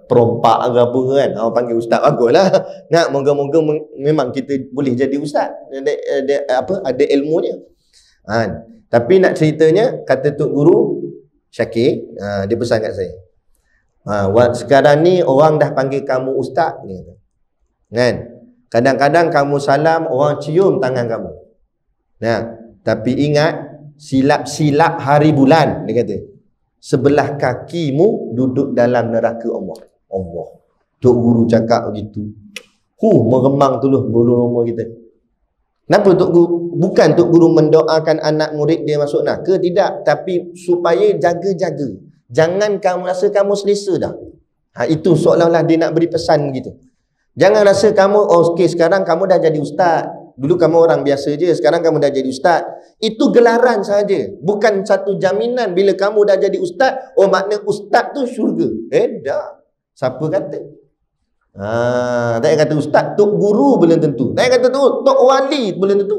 perompak ke apa kan. Orang panggil ustaz baguslah. Nak moga-moga memang kita boleh jadi ustaz. Ada ilmunya. Tapi nak ceritanya, kata Tok Guru Syakir, dia pesan kat saya. Sekarang ni orang dah panggil kamu ustaz ni. Kan? Kadang-kadang kamu salam, orang cium tangan kamu. Tapi ingat, silap-silap hari bulan, dia kata. Sebelah kakimu duduk dalam neraka Allah. Tok Guru cakap begitu. Meremang tu bulu roma kita. Kenapa Tok Guru? Bukan Tok Guru mendoakan anak murid dia masuk neraka, tidak. Tapi supaya jaga-jaga. Jangan kamu rasa kamu selesa dah. Itu seolah-olah dia nak beri pesan begitu. Jangan rasa kamu, okey sekarang kamu dah jadi ustaz. Dulu kamu orang biasa je, sekarang kamu dah jadi ustaz. Itu gelaran saja, bukan satu jaminan bila kamu dah jadi ustaz, makna ustaz tu syurga. Dah. Siapa kata? Tak payah kata ustaz, Tok Guru belum tentu. Tak payah kata tu, Tok Wali belum tentu.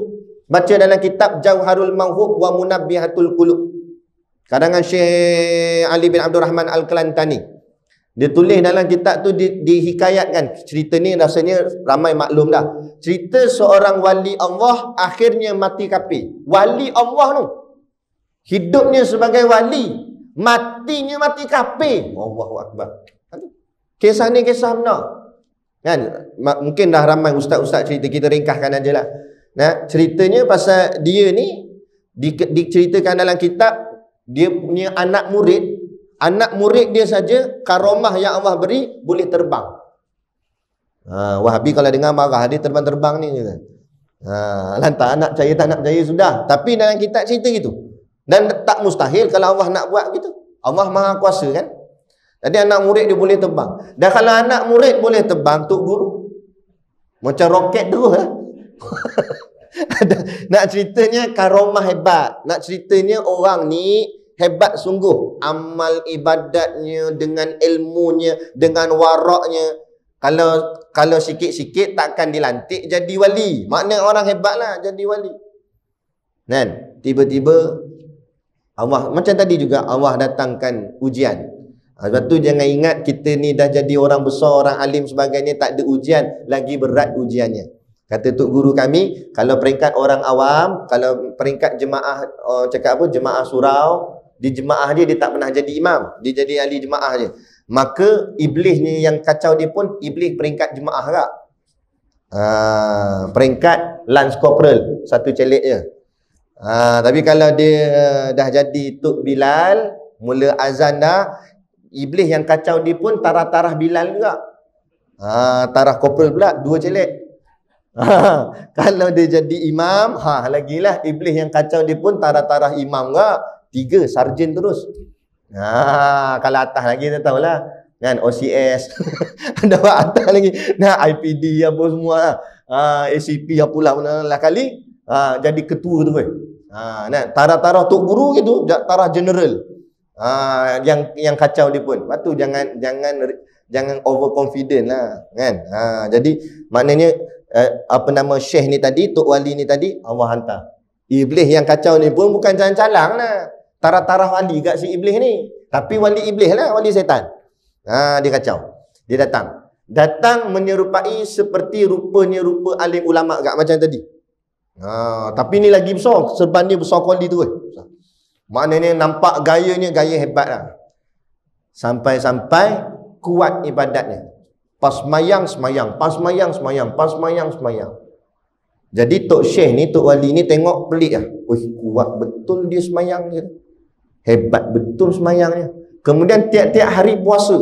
Baca dalam kitab Jauharul Mawhub wa Munabbihatul Qulub, karangan Syekh Ali bin Abdul Rahman Al-Kelantani. Dia tulis dalam kitab tu, dihikayatkan. Cerita ni rasanya ramai maklum dah. Cerita seorang wali Allah akhirnya mati kafir. Wali Allah tu, hidupnya sebagai wali, matinya mati kafir. Allahu Akbar. Kisah ni kisah benar. Kan? Mungkin dah ramai ustaz-ustaz cerita, kita ringkaskan aja lah. Ceritanya pasal dia ni, diceritakan dalam kitab, dia punya anak murid dia saja, karomah yang Allah beri, boleh terbang. Wahabi kalau dengar marah, dia terbang-terbang ni. Lantas nak percaya tak nak percaya sudah. Tapi dalam kitab cerita gitu. Dan tak mustahil kalau Allah nak buat gitu. Allah Maha Kuasa kan. Jadi anak murid dia boleh terbang. Dan kalau anak murid boleh terbang, Tok Guru macam roket terus lah. Nak ceritanya karomah hebat. Nak ceritanya orang ni hebat sungguh. Amal ibadatnya, dengan ilmunya, dengan waraknya. Kalau sikit-sikit takkan dilantik jadi wali. Makna orang hebat lah jadi wali. Dan tiba-tiba Allah, macam tadi juga Allah datangkan ujian. Sebab tu jangan ingat kita ni dah jadi orang besar, orang alim sebagainya, tak ada ujian. Lagi berat ujiannya. Kata Tok Guru kami, kalau peringkat orang awam, kalau peringkat jemaah, jemaah surau, di jemaah dia tak pernah jadi imam, dia jadi ahli jemaah je. Maka iblis ni yang kacau dia pun iblis peringkat jemaah tak? Peringkat lance corporal, satu celik je. Tapi kalau dia dah jadi Tok Bilal, mula azan dah, iblis yang kacau dia pun tarah-tarah Bilal juga. Tarah corporal pula, dua celik. Kalau dia jadi imam, lagilah iblis yang kacau dia pun tarah-tarah imam juga. 3 sarjan terus. Kalau atas lagi kita tahulah kan, OCS. Ada buat atas lagi. IPD apa semua. ACP apalah lah kali. Jadi ketua tu. Tarah-tarah Tok Guru gitu, tarah general. Yang kacau dia pun. Lepas tu jangan overconfident lah kan. Jadi maknanya Syekh ni tadi, Tok Wali ni tadi, Allah hantar. Iblis yang kacau ni pun bukan calang-calang lah. Tarah-tarah wali kat si iblis ni. Tapi wali iblis lah, wali setan. Dia kacau. Dia datang menyerupai seperti rupanya rupa alim ulama' kat macam tadi. Tapi ni lagi besar. Serban dia besar kali tu. Maknanya nampak gayanya, gaya hebat lah. Sampai-sampai kuat ibadatnya. Pas semayang, semayang. Pas semayang, semayang. Pas semayang, semayang. Jadi Tok Syekh ni, Tok Wali ni tengok pelik lah. Kuat betul dia semayang dia. Hebat betul semayangnya. Kemudian tiap-tiap hari puasa.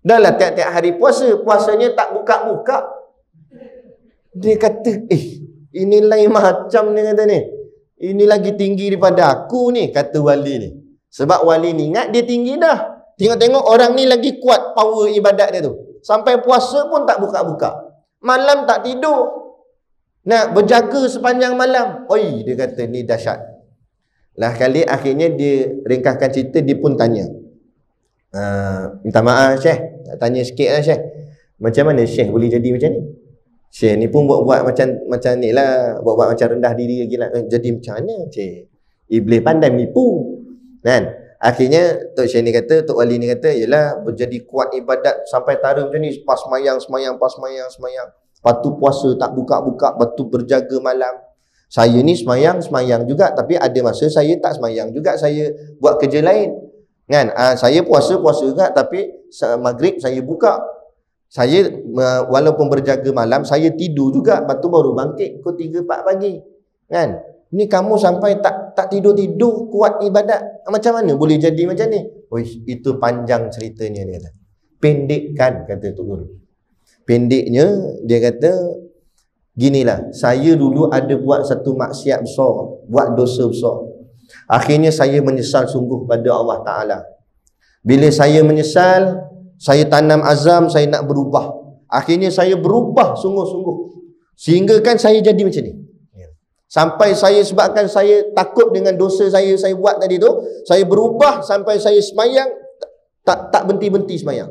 Dah lah tiap-tiap hari puasa. Puasanya tak buka-buka. Dia kata, ini lain macam dia kata ni. Ini lagi tinggi daripada aku ni, kata wali ni. Sebab wali ni ingat dia tinggi dah. Tengok-tengok orang ni lagi kuat power ibadat dia tu. Sampai puasa pun tak buka-buka. Malam tak tidur. Nak berjaga sepanjang malam. Dia kata ni dahsyat. Lah kali akhirnya dia ringkaskan cerita, dia pun tanya. Minta maaf Syekh, nak tanya sikit lah Syekh. Macam mana Syekh boleh jadi macam ni? Syekh ni pun buat macam ni lah. Buat macam rendah diri lagi lah. Jadi macam mana Syekh? Iblis pandai menipu. Kan? Akhirnya Tok Syekh ni kata, Tok Wali ni kata, yelah berjadi kuat ibadat sampai tara macam ni. Pas semayang. Lepas tu puasa tak buka-buka, lepas tu berjaga malam. Saya ni semayang juga, tapi ada masa saya tak semayang juga, saya buat kerja lain. Kan? Saya puasa juga, tapi maghrib saya buka. Saya walaupun berjaga malam, saya tidur juga, lepas tu baru bangkit pukul 3-4 pagi. Kan? Ni kamu sampai tak tidur-tidur kuat ibadat. Macam mana boleh jadi macam ni? Itu panjang ceritanya dia kata. Pendekkan, kata Tok Guru. Pendeknya dia kata ginilah, saya dulu ada buat satu maksiat besar, buat dosa besar. Akhirnya saya menyesal sungguh pada Allah Ta'ala. Bila saya menyesal, saya tanam azam, saya nak berubah. Akhirnya saya berubah sungguh-sungguh. Sehingga kan saya jadi macam ni. Sampai saya, sebabkan saya takut dengan dosa saya buat tadi tu, saya berubah sampai saya semayang tak berhenti-henti semayang.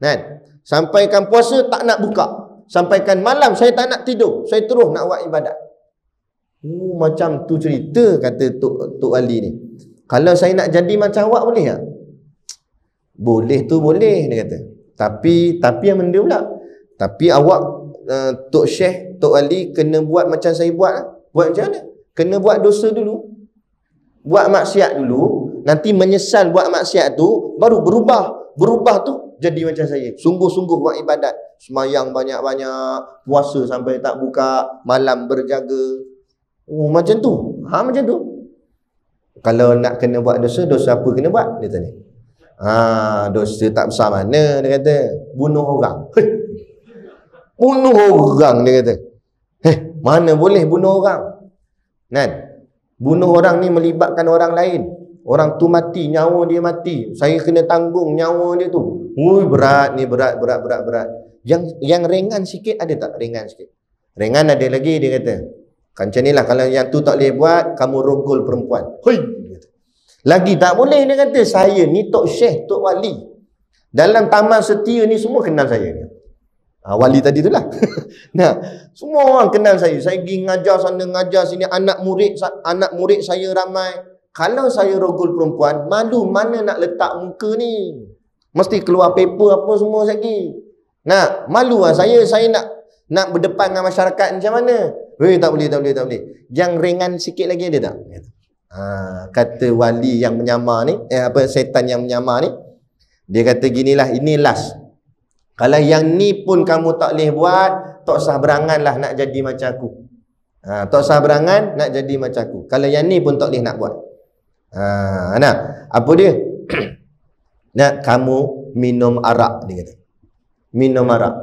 Kan? Sampaikan puasa tak nak buka. Sampaikan malam saya tak nak tidur, saya terus nak buat ibadat. Macam tu cerita, kata Tok Wali ni. Kalau saya nak jadi macam awak boleh tak? Boleh tu boleh, dia kata. Tapi yang benda pula. Tapi awak Tok Syekh, Tok Wali kena buat macam saya buat. Buat macam mana? Kena buat dosa dulu. Buat maksiat dulu. Nanti menyesal buat maksiat tu, baru berubah. Berubah tu jadi macam saya. Sungguh-sungguh buat ibadat. Semayang banyak-banyak. Puasa sampai tak buka. Malam berjaga. Macam tu. Macam tu. Kalau nak kena buat dosa, dosa apa kena buat? Dia tanya. Dosa tak besar mana, dia kata. Bunuh orang. Bunuh orang, dia kata. Mana boleh bunuh orang? Kan? Bunuh orang ni melibatkan orang lain. Orang tu mati, nyawa dia mati. Saya kena tanggung nyawa dia tu. Berat ni, berat. Yang ringan sikit ada tak? Ringan sikit. Ringan ada lagi, dia kata. Kan macam ni lah, kalau yang tu tak boleh buat, kamu rogol perempuan. Lagi tak boleh, dia kata. Saya ni Tok Syekh, Tok Wali. Dalam Taman Setia ni semua kenal saya ni. Wali tadi tu lah. Nah, semua orang kenal saya. Saya pergi ngajar sana, ngajar sini. Anak murid saya ramai. Kalau saya rogol perempuan, malu mana nak letak muka ni. Mesti keluar paper apa semua lagi. Nah, malu lah saya nak berdepan dengan masyarakat macam mana. Tak boleh. Yang ringan sikit lagi ada tak? Kata wali yang menyamar ni, setan yang menyamar ni, dia kata ginilah, ini last. Kalau yang ni pun kamu tak boleh buat, tak usah berangan lah nak jadi macam aku. Tak usah berangan nak jadi macam aku. Kalau yang ni pun tak boleh nak buat. Apa dia? Nak kamu minum arak, dia kata. Minum arak.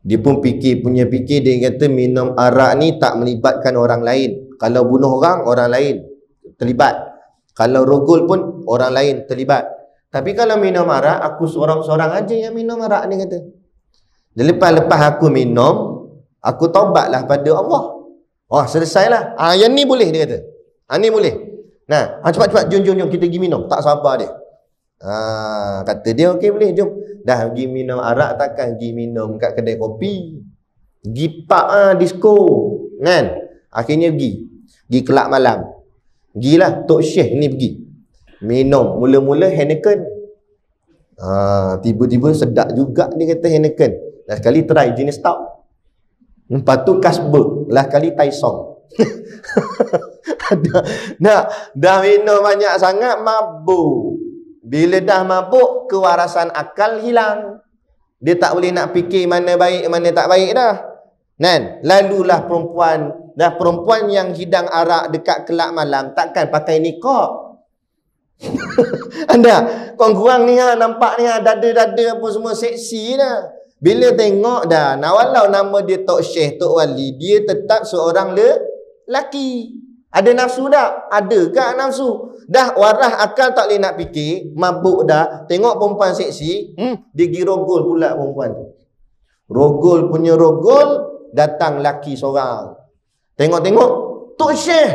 Dia pun fikir, dia kata minum arak ni tak melibatkan orang lain. Kalau bunuh orang lain terlibat. Kalau rogol pun orang lain terlibat. Tapi kalau minum arak, aku seorang-seorang aja yang minum arak, dia kata. Dan lepas aku minum, aku taubatlah pada Allah. Selesailah. Yang ni boleh, dia kata. Ni boleh. Nah, cepat-cepat, jom kita pergi minum. Tak sabar dia. Kata dia, okey boleh, jom. Dah pergi minum arak, takkan pergi minum kat kedai kopi. Pergi pub disco. Kan? Akhirnya pergi kelab malam. Pergilah Tok Syekh ni pergi. Minum. Mula-mula Heineken. Tiba-tiba sedap juga dia kata Heineken. Dah sekali try jenis stout. Lepas tu Carlsberg. Lah kali Taisong. Dah minum banyak sangat, mabuk. Bila dah mabuk, kewarasan akal hilang. Dia tak boleh nak fikir mana baik, mana tak baik dah. Kan? Lalulah perempuan, dah perempuan yang hidang arak dekat kelab malam takkan pakai niqab. Anda, korang ni nampak ni dada-dada apa semua seksi dah. Bila tengok dah, walau nama dia Tok Syekh, Tok Wali, dia tetap seorang lelaki. Ada nafsu tak? Ada ke nafsu? Dah waras akal tak boleh nak fikir, mabuk dah, tengok perempuan seksi, dia pergi rogol pula perempuan tu. Rogol punya rogol, datang laki seorang. Tengok-tengok, Tok Syekh,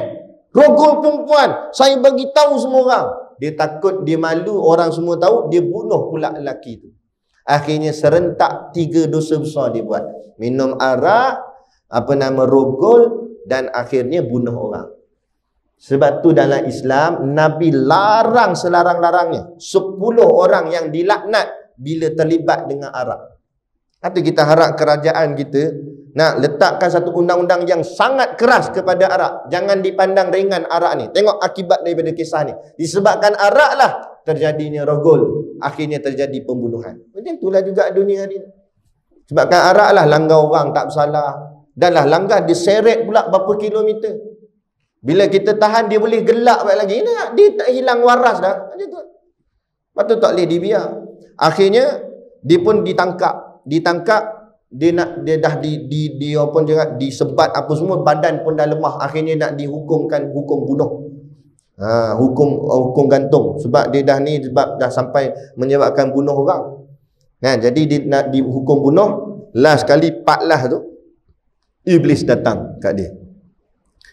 rogol perempuan, saya bagi tahu semua orang. Dia takut, dia malu, orang semua tahu, dia bunuh pula lelaki tu. Akhirnya serentak 3 dosa besar dia buat. Minum arak, rogol, dan akhirnya bunuh orang. Sebab tu dalam Islam, Nabi larang selarang-larangnya 10 orang yang dilaknat bila terlibat dengan arak. Atau kita harap kerajaan kita nak letakkan satu undang-undang yang sangat keras kepada arak. Jangan dipandang ringan arak ni. Tengok akibat daripada kisah ni. Disebabkan arak lah terjadinya rogol. Akhirnya terjadi pembunuhan. Macam itulah juga dunia hari ni. Sebabkan arak lah langgar orang tak bersalah. Dan lah langgar diseret pula berapa kilometer. Bila kita tahan dia boleh gelak balik lagi. Dia tak hilang waras dah. Macam tu. Patut tak boleh dibiar. Akhirnya dia pun ditangkap. Dia dah disebat apa semua, badan pun dah lemah. Akhirnya nak dihukumkan hukum bunuh. Hukum gantung. Sebab dia dah ni, sebab dah sampai menyebabkan bunuh orang. Jadi dia nak dihukum bunuh. Last sekali patlah tu, Iblis datang kat dia.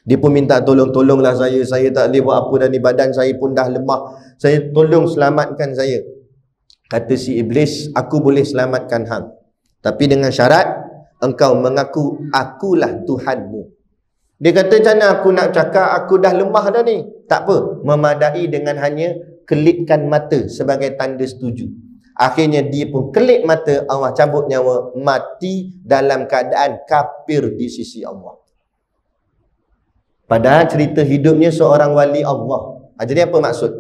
Dia pun minta tolonglah saya tak boleh buat apa dah ni, badan saya pun dah lemah. Saya tolong selamatkan saya. Kata si Iblis, aku boleh selamatkan hang. Tapi dengan syarat engkau mengaku akulah Tuhanmu. Dia kata, macam mana aku nak cakap aku dah lemah dah ni? Tak apa, memadai dengan hanya kelipkan mata sebagai tanda setuju. Akhirnya dia pun kelip mata, Allah cabut nyawa, mati dalam keadaan kafir di sisi Allah. Padahal cerita hidupnya seorang wali Allah. Jadi apa maksud?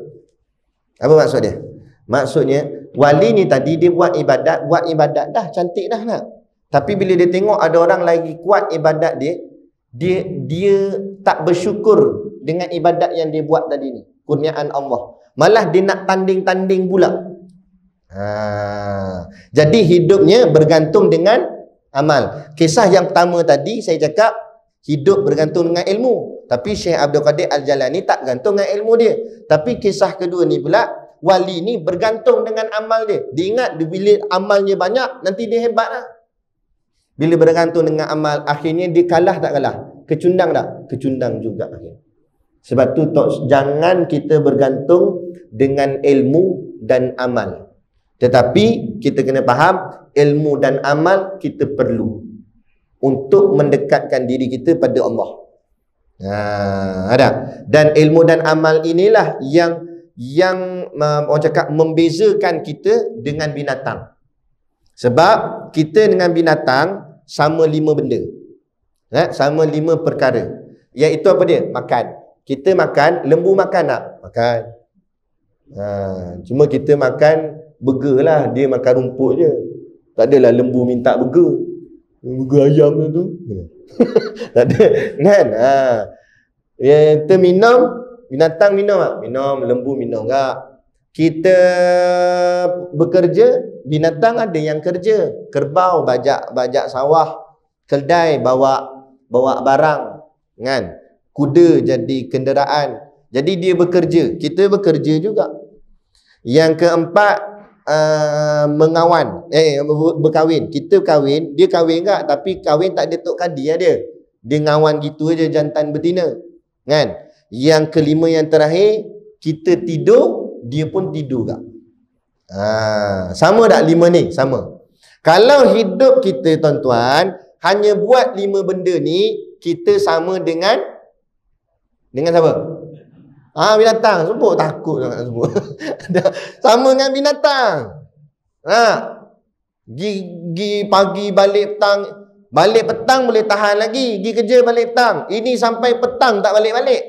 Apa maksud dia? Maksudnya, wali ni tadi dia buat ibadat dah, cantik dah nak. Tapi bila dia tengok ada orang lagi kuat ibadat dia tak bersyukur dengan ibadat yang dia buat tadi ni. Kurniaan Allah. Malah dia nak tanding-tanding pula. Jadi hidupnya bergantung dengan amal. Kisah yang pertama tadi saya cakap hidup bergantung dengan ilmu. Tapi Syekh Abdul Qadir Al-Jalani tak gantung dengan ilmu dia. Tapi kisah kedua ni pula, wali ni bergantung dengan amal dia. Dia ingat bila amalnya banyak, nanti dia hebat lah. Bila bergantung dengan amal, akhirnya dia kalah tak kalah? Kecundang tak? Kecundang juga akhirnya. Sebab tu jangan kita bergantung dengan ilmu dan amal. Tetapi kita kena faham, ilmu dan amal kita perlu untuk mendekatkan diri kita pada Allah. Dan ilmu dan amal inilah yang orang cakap membezakan kita dengan binatang. Sebab kita dengan binatang sama 5 benda. Sama 5 perkara. Iaitu apa dia? Makan. Kita makan, lembu makan tak? Makan. Cuma kita makan burger lah, dia makan rumput je. Tak adalah lembu minta burger. Burger ayam tu. Tak ada kan? Kita minum, binatang minum tak? Minum, lembu minum tak? Kita bekerja, binatang ada yang kerja. Kerbau bajak sawah, keldai bawa barang kan? Kuda jadi kenderaan. Jadi dia bekerja, kita bekerja juga. Yang keempat, berkahwin. Kita kahwin, dia kahwin tak? Tapi kahwin tak ada tok kadi dia. Dia ngawan gitu aja jantan betina. Kan? Yang kelima yang terakhir, kita tidur, dia pun tidur tak? Sama tak 5 ni? Sama. Kalau hidup kita tuan-tuan hanya buat 5 benda ni, kita sama dengan siapa? Binatang. Sebut takut nak sebut. Sama dengan binatang. Gi pagi balik petang. Balik petang boleh tahan lagi. Gi kerja balik petang. Ini sampai petang tak balik-balik.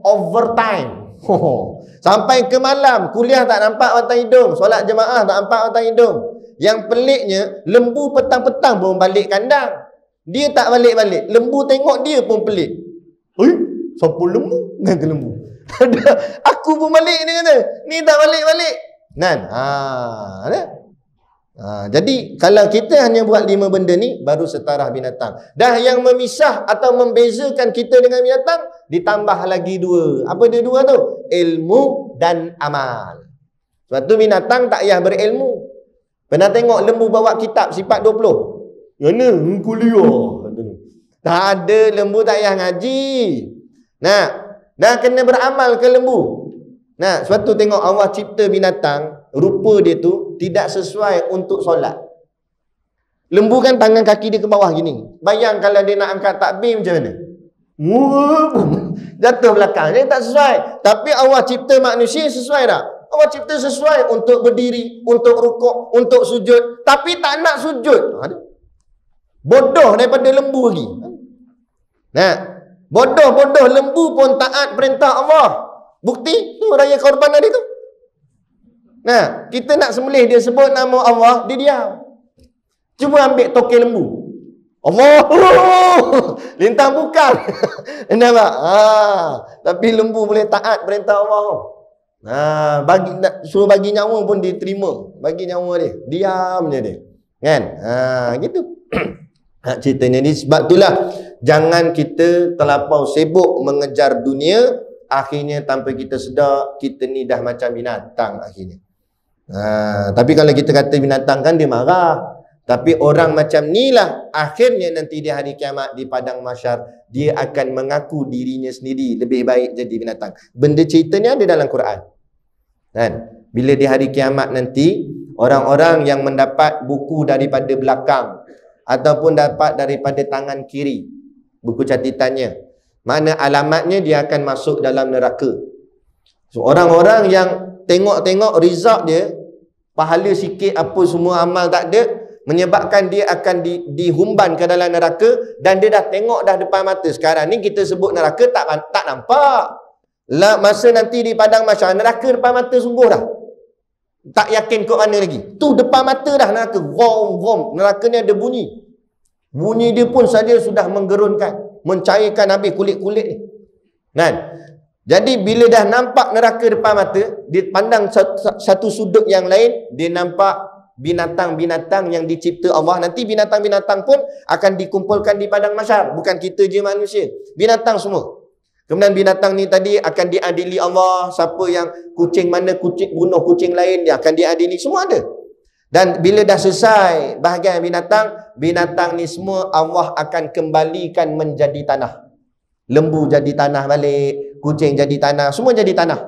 Overtime. Sampai ke malam. Kuliah tak nampak batang hidung. Solat jemaah tak nampak batang hidung. Yang peliknya, lembu petang-petang pun balik kandang. Dia tak balik-balik. Lembu tengok dia pun pelik. Siapa lembu? Kata lembu. Aku pun balik, dia kata. Ni tak balik-balik. Kan? Jadi kalau kita hanya buat 5 benda ni, baru setara binatang. Dah yang memisah atau membezakan kita dengan binatang, ditambah lagi 2. Apa dia 2 tu? Ilmu dan amal. Sebab tu binatang tak payah berilmu. Pernah tengok lembu bawa kitab sifat 20? Mana? Kuliah. Tak ada, lembu tak payah ngaji. Nah, dah kena beramal ke lembu. Nah, sebab tu tengok Allah cipta binatang, rupa dia tu tidak sesuai untuk solat. Lembu kan tangan kaki dia ke bawah gini. Bayang kalau dia nak angkat takbir macam mana? Jatuh belakang. Dia tak sesuai. Tapi Allah cipta manusia sesuai tak? Allah cipta sesuai untuk berdiri, untuk rukuk, untuk sujud. Tapi tak nak sujud. Bodoh daripada lembu lagi. Nah, bodoh-bodoh lembu pun taat perintah Allah. Bukti tu raya korban tadi tu. Nah, kita nak sembelih dia sebut nama Allah, dia diam. Cuba ambil tokek lembu. Allah. Lintang bukan. Nampak? Tapi lembu boleh taat perintah Allah. Suruh bagi nyawa pun diterima. Bagi nyawa dia. Diam je dia. Kan? Gitu. Ceritanya ni. Sebab itulah jangan kita terlampau sibuk mengejar dunia, akhirnya tanpa kita sedar kita ni dah macam binatang akhirnya. Tapi kalau kita kata binatang kan dia marah. Tapi orang macam ni lah akhirnya nanti di hari kiamat di padang mahsyar dia akan mengaku dirinya sendiri lebih baik jadi binatang. Benda ceritanya ada dalam Quran. Kan? Bila di hari kiamat nanti orang-orang yang mendapat buku daripada belakang ataupun dapat daripada tangan kiri buku catatannya, mana alamatnya dia akan masuk dalam neraka. So orang-orang yang tengok-tengok result dia, pahala sikit apa semua amal tak ada, menyebabkan dia akan dihumban ke dalam neraka dan dia dah tengok dah depan mata. Sekarang ni kita sebut neraka tak nampak. Lah masa nanti di padang mahsyar neraka depan mata sungguh dah. Tak yakin kok mana lagi. Tu depan mata dah neraka. Gom. Neraka ni ada bunyi. Bunyi dia pun saja sudah menggerunkan, mencairkan habis kulit-kulit ni. Kan? Jadi bila dah nampak neraka depan mata, dia pandang satu sudut yang lain, dia nampak binatang-binatang yang dicipta Allah. Nanti binatang-binatang pun akan dikumpulkan di padang mahsyar. Bukan kita je manusia. Binatang semua. Kemudian binatang ni tadi akan diadili Allah. Siapa yang kucing mana kucing bunuh kucing lain, dia akan diadili. Semua ada. Dan bila dah selesai bahagian binatang ni semua Allah akan kembalikan menjadi tanah. Lembu jadi tanah balik, kucing jadi tanah, semua jadi tanah.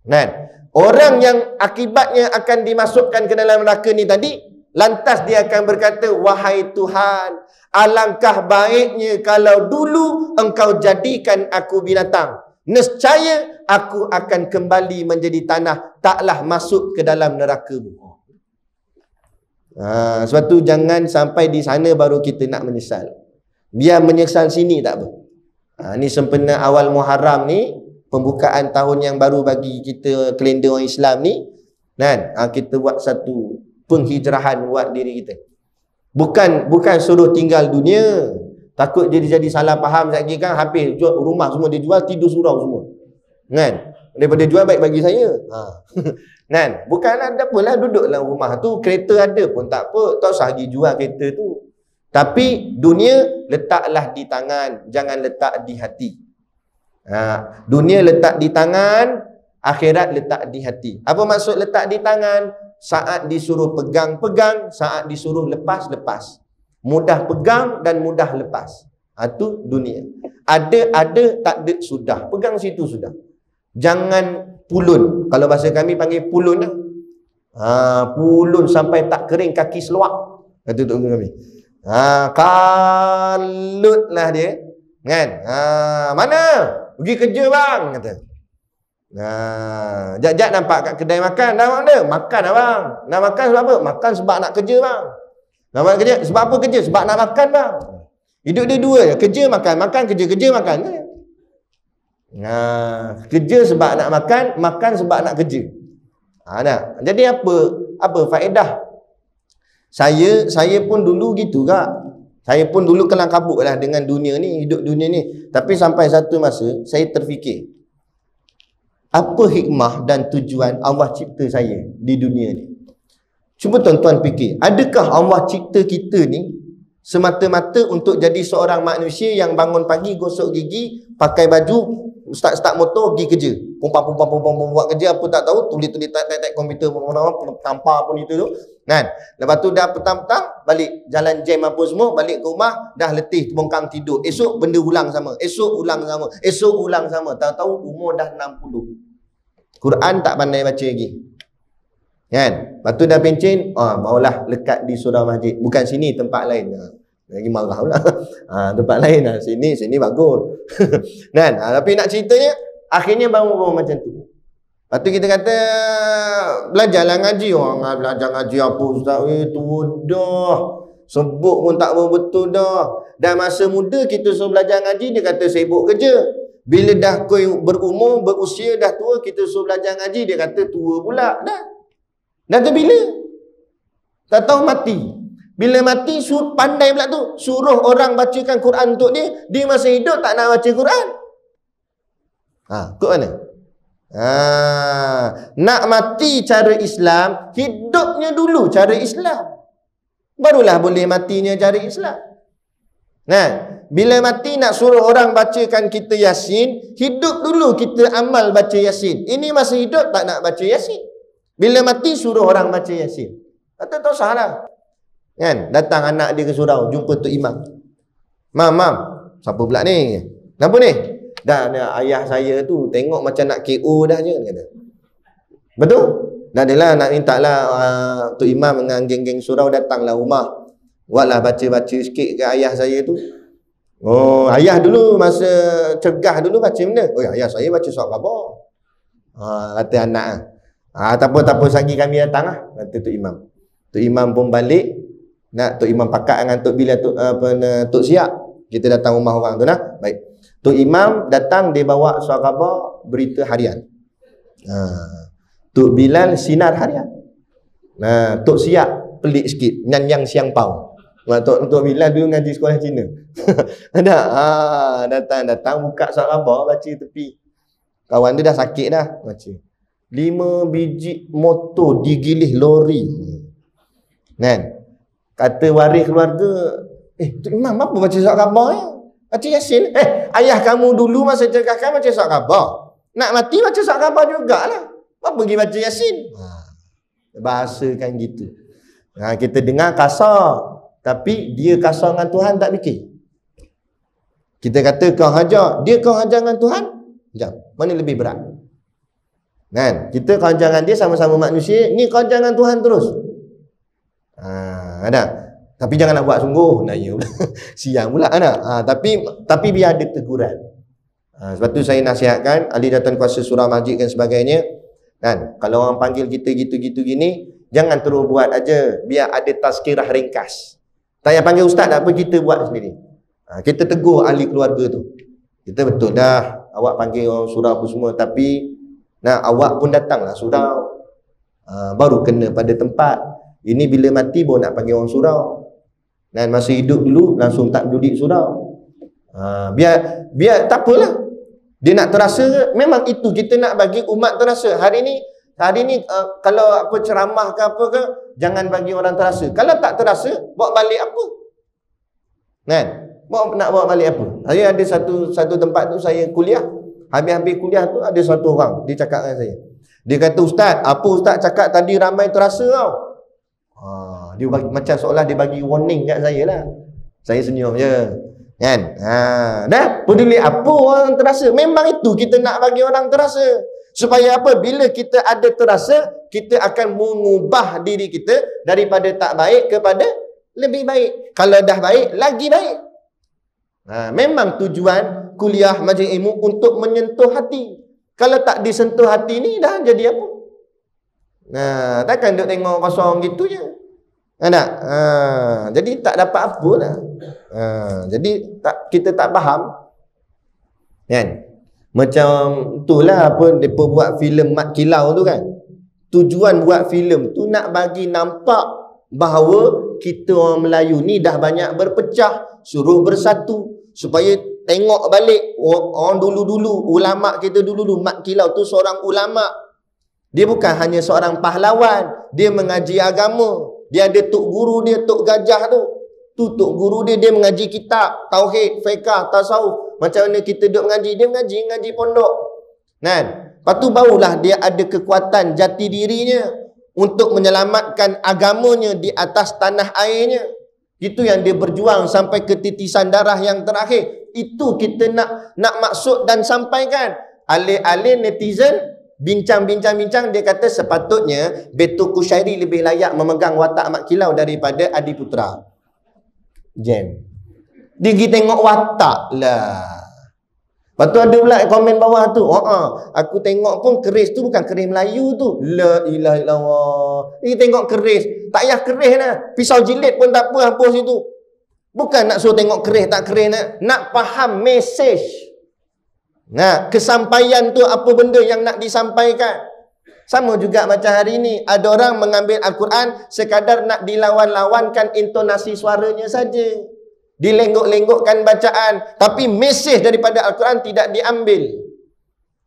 Kan? Orang yang akibatnya akan dimasukkan ke dalam neraka ni tadi, lantas dia akan berkata, wahai Tuhan, alangkah baiknya kalau dulu engkau jadikan aku binatang. Nescaya aku akan kembali menjadi tanah, taklah masuk ke dalam neraka-Mu. Sebab tu jangan sampai di sana baru kita nak menyesal. Biar menyesal sini tak apa. Ni sempena awal Muharram ni, pembukaan tahun yang baru bagi kita kalender orang Islam ni, kan? Kita buat satu penghijrahan buat diri kita. Bukan suruh tinggal dunia. Takut jadi salah faham lagi kan, habis jual rumah semua dia jual, tidur surau semua. Kan? Daripada jual baik bagi saya. Kan? Bukan ada apalah duduk dalam rumah tu, kereta ada pun tak apa, tak usah pergi jual kereta tu. Tapi dunia letaklah di tangan, jangan letak di hati. Dunia letak di tangan, akhirat letak di hati. Apa maksud letak di tangan? Saat disuruh pegang, saat disuruh lepas. Mudah pegang dan mudah lepas. Itu dunia. Ada, tak ada, sudah. Pegang situ sudah. Jangan pulun. Kalau bahasa kami panggil pulun. Pulun sampai tak kering kaki seluak. Kata tu kami. Kalutlah dia. Kan? Mana? Pergi kerja bang, kata. Jat nampak kat kedai makan dah bang dia. Makan lah bang. Nak makan sebab apa? Makan sebab nak kerja bang. Nak kerja sebab apa kerja? Sebab nak makan bang. Hidup dia dua je. Kerja makan, kerja makan. Kerja sebab nak makan sebab nak kerja. Nah. Jadi apa faedah? Saya pun dulu gitu kak. Saya pun dulu kelang kabut lah dengan dunia ni, hidup dunia ni. Tapi sampai satu masa, saya terfikir, apa hikmah dan tujuan Allah cipta saya di dunia ni? Cuba tuan-tuan fikir, adakah Allah cipta kita ni semata-mata untuk jadi seorang manusia yang bangun pagi, gosok gigi, pakai baju, start motor, pergi kerja, pumpang buat kerja apa tak tahu, tulis type komputer, tampar pun itu tu kan. Lepas tu dah petang-petang balik jalan jam apa semua, balik ke rumah dah letih, bongkang tidur. Esok benda ulang sama, esok ulang sama, esok ulang sama. Tahu-tahu umur dah 60. Quran tak pandai baca lagi. Kan? Lepas tu dah pencen, barulah lekat di surau masjid. Bukan sini, tempat lain. Lagi marah pula. Tempat lain lah. Sini bagus. Kan? Tapi nak ceritanya, akhirnya baru macam tu. Lepas tu kita kata, belajarlah ngaji. Belajar ngaji apa ustaz? Tua dah. Sebut pun tak betul dah. Dan masa muda kita suruh belajar ngaji, dia kata sibuk kerja. Bila dah berumur, berusia, dah tua, kita suruh belajar ngaji, dia kata tua pula. Dah tu bila? Tak tahu mati. Bila mati, pandai pula tu. Suruh orang bacakan Quran untuk dia. Dia masa hidup tak nak baca Quran. Kok mana? Nak mati cara Islam, hidupnya dulu cara Islam. Barulah boleh matinya cara Islam. Nah, bila mati nak suruh orang bacakan kita Yasin, hidup dulu kita amal baca Yasin. Ini masa hidup tak nak baca Yasin. Bila mati suruh orang baca Yasin. Kata tak salah. Kan? Datang anak dia ke surau, jumpa Tok Imam. Mam, siapa pula ni? Kenapa ni? Dah ayah saya tu tengok macam nak KO dah je, kata. Betul? Dah adalah nak minta lah Tok Imam dengan geng-geng surau datanglah rumah. Buatlah baca-baca sikit ke ayah saya tu. Ayah dulu masa cegah dulu baca benda. Ayah saya baca surat khabar. Kata anak tak apa lagi kami datang lah, kata Tok Imam. Tok Imam pun balik. Nak Tok Imam pakat dengan Tok Bilal, Tok Siap. Kita datang rumah orang tu nah. Baik. Tok Imam datang, dia bawa surat khabar berita harian. Tok Bilal sinar harian. Tok Siap pelik sikit, nyanyang siang pau. Tok Bilal dulu ngaji sekolah Cina. Datang buka surat khabar, baca tepi. Kawan dia dah sakit dah baca. 5 biji motor digilih lori. Kan? Kata waris keluarga, Tok Imam apa baca surat khabar ya? Baca Yasin. Ayah kamu dulu masa cegahkan baca surat khabar. Nak mati baca surat khabar jugalah. Apa pergi baca Yasin? Bahasakan gitu. Kita dengar kasar, tapi dia kasar dengan Tuhan tak fikir. Kita kata kau hajar, dia kau hajar dengan Tuhan? Jom, mana lebih berat? Kan? Kita kau hajar dengan dia sama-sama manusia, ni kau hajar dengan Tuhan terus. Ada. Tapi jangan nak buat sungguh. Ya pula. Siang pula anak. Tapi biar ada teguran. Sebab tu saya nasihatkan ahli jawatan kuasa surau masjid dan sebagainya. Kan? Kalau orang panggil kita gitu-gitu gini, jangan terus buat aja, biar ada tazkirah ringkas. Tak payah panggil ustaz tak apa, kita buat sendiri. Kita tegur ahli keluarga tu. Kita betul dah awak panggil orang surau apa semua, tapi awak pun datanglah surau. Baru kena pada tempat. Ini bila mati baru nak panggil orang surau. Dan masa hidup dulu langsung tak duduk surau. Biar tak apalah. Dia nak terasa, memang itu kita nak bagi umat terasa. Hari ni kalau apa ceramah ke apa ke, jangan bagi orang terasa. Kalau tak terasa, bawa balik apa? Kan? Nak bawa balik apa? Saya ada satu tempat tu saya kuliah. Habis-habis kuliah tu ada satu orang, dia cakap dengan saya. Dia kata, "Ustaz, apa ustaz cakap tadi ramai terasa tau." Dia bagi, macam seolah dia bagi warning kat saya lah. Saya senyum je. Kan? Dah, peduli apa orang terasa. Memang itu kita nak bagi orang terasa. Supaya apa? Bila kita ada terasa, kita akan mengubah diri kita daripada tak baik kepada lebih baik. Kalau dah baik, lagi baik. Memang tujuan kuliah majlis ilmu untuk menyentuh hati. Kalau tak disentuh hati ni, dah jadi apa? Takkan duk tengok kosong gitu je. Jadi tak dapat apa lah. Jadi kita tak faham. Kan? Macam itulah apa depa buat filem Mat Kilau tu kan. Tujuan buat filem tu nak bagi nampak bahawa kita orang Melayu ni dah banyak berpecah, suruh bersatu supaya tengok balik orang dulu-dulu, ulama kita dulu-dulu. Mat Kilau tu seorang ulama. Dia bukan hanya seorang pahlawan, dia mengaji agama. Dia ada tok guru dia, Tok Gajah tu. Tu tok guru dia, dia mengaji kitab tauhid, fiqh, tasawuf. Macam mana kita duduk mengaji, dia mengaji pondok. Kan? Lepas tu barulah dia ada kekuatan jati dirinya untuk menyelamatkan agamanya di atas tanah airnya. Itu yang dia berjuang sampai ke titisan darah yang terakhir. Itu kita nak maksud dan sampaikan. Alih-alih netizen bincang, dia kata sepatutnya Betul Kushairi lebih layak memegang watak Mat Kilau daripada Adi Putra. Jam. Dia pergi tengok watak lah. Lepas tu ada pula komen bawah tu. Aku tengok pun keris tu bukan keris Melayu tu. La ilaha illallah. Ni tengok keris. Tak payah keris lah. Pisau jilid pun tak apa, hapus itu. Bukan nak suruh tengok keris tak keris. Nak faham mesej. Nah, kesampaian tu apa benda yang nak disampaikan. Sama juga macam hari ni. Ada orang mengambil Al-Quran sekadar nak dilawan-lawankan intonasi suaranya saja. Dilenggok-lenggokkan bacaan. Tapi mesej daripada Al-Quran tidak diambil.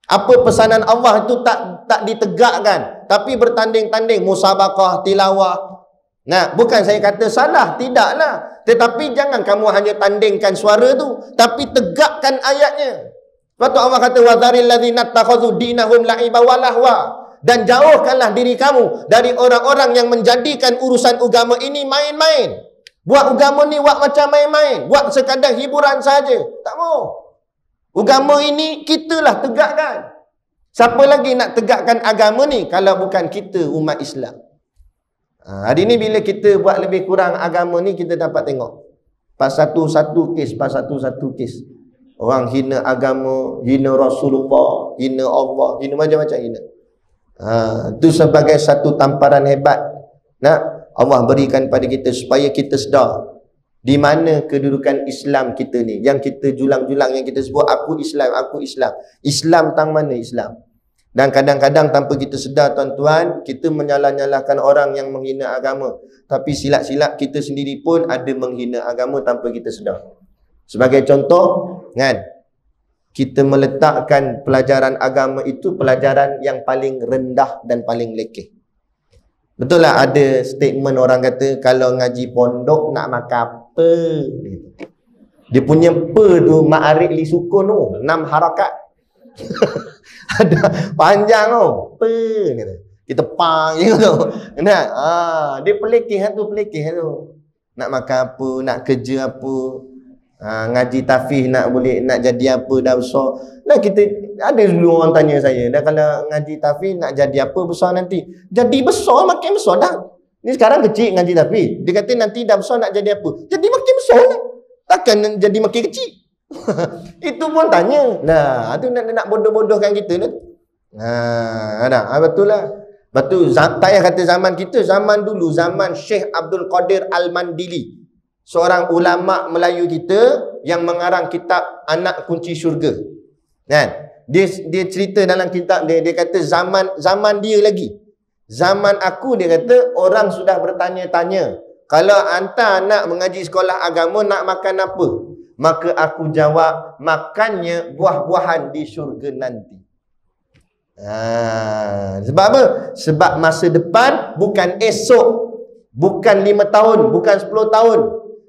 Apa pesanan Allah itu tak ditegakkan. Tapi bertanding-tanding musabaqah, tilawah. Nah, bukan saya kata salah. Tidaklah. Tetapi jangan kamu hanya tandingkan suara tu. Tapi tegakkan ayatnya. Lepas tu Allah kata wadzaril ladzina takhadhu dinahum la'iba wa lahwa, dan jauhkanlah diri kamu dari orang-orang yang menjadikan urusan agama ini main-main. Buat agama ni buat macam main-main, buat sekadar hiburan saja. Tak mau. Agama ini kitalah tegakkan. Siapa lagi nak tegakkan agama ni kalau bukan kita umat Islam? Hari ni bila kita buat lebih kurang agama ni, kita dapat tengok pas satu-satu kes. Orang hina agama, hina Rasulullah, hina Allah, hina macam-macam hina. Itu sebagai satu tamparan hebat. Allah berikan pada kita supaya kita sedar di mana kedudukan Islam kita ni. Yang kita julang-julang, yang kita sebut aku Islam, aku Islam. Islam tang mana Islam? Dan kadang-kadang tanpa kita sedar tuan-tuan, kita menyalah-nyalahkan orang yang menghina agama. Tapi silap-silap kita sendiri pun ada menghina agama tanpa kita sedar. Sebagai contoh, kan, kita meletakkan pelajaran agama itu pelajaran yang paling rendah dan paling lekeh. Betul lah ada statement orang kata kalau ngaji pondok nak makan apa? Dia punya apa tu ma'arif li sukun tu 6 harakat. Ada panjang tu. Apa kata. Kita pang je tu. Nah, dia pelekeh tu. Nak makan apa, nak kerja apa? Ngaji tafih nak jadi apa dah besar. Nah, kita ada dulu orang tanya saya, dah kalau ngaji tafih nak jadi apa besar nanti? Jadi besar makin besar dah. Ni sekarang kecil ngaji tafih. Dia kata nanti dah besar nak jadi apa? Jadi makin besar lah. Takkan jadi makin kecil. Itu pun tanya. Nah, tu nak bodoh-bodohkan kita tu. Betul lah. Betul. Tak payah kata zaman kita, zaman dulu, zaman Syekh Abdul Qadir Al-Mandili, seorang ulama Melayu kita yang mengarang kitab Anak Kunci Syurga. Kan? Dia cerita dalam kitab dia kata zaman dia lagi. Zaman aku, dia kata orang sudah bertanya-tanya, kalau hantar anak mengaji sekolah agama nak makan apa? Maka aku jawab, makannya buah-buahan di syurga nanti. Sebab apa? Sebab masa depan bukan esok, bukan 5 tahun, bukan 10 tahun.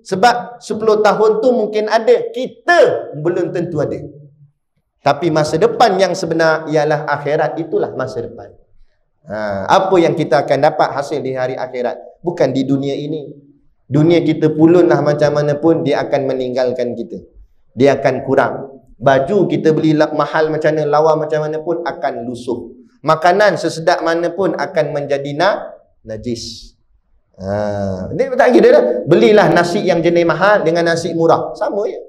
Sebab 10 tahun tu mungkin ada, kita belum tentu ada. Tapi masa depan yang sebenar ialah akhirat. Itulah masa depan. Apa yang kita akan dapat hasil di hari akhirat, bukan di dunia ini. Dunia kita pulun lah macam mana pun, dia akan meninggalkan kita. Dia akan kurang. Baju kita beli mahal macam mana, lawa macam mana pun akan lusuh. Makanan sesedap mana pun akan menjadi najis. Dia tak kira dah. Belilah nasi yang jenis mahal dengan nasi murah, sama je.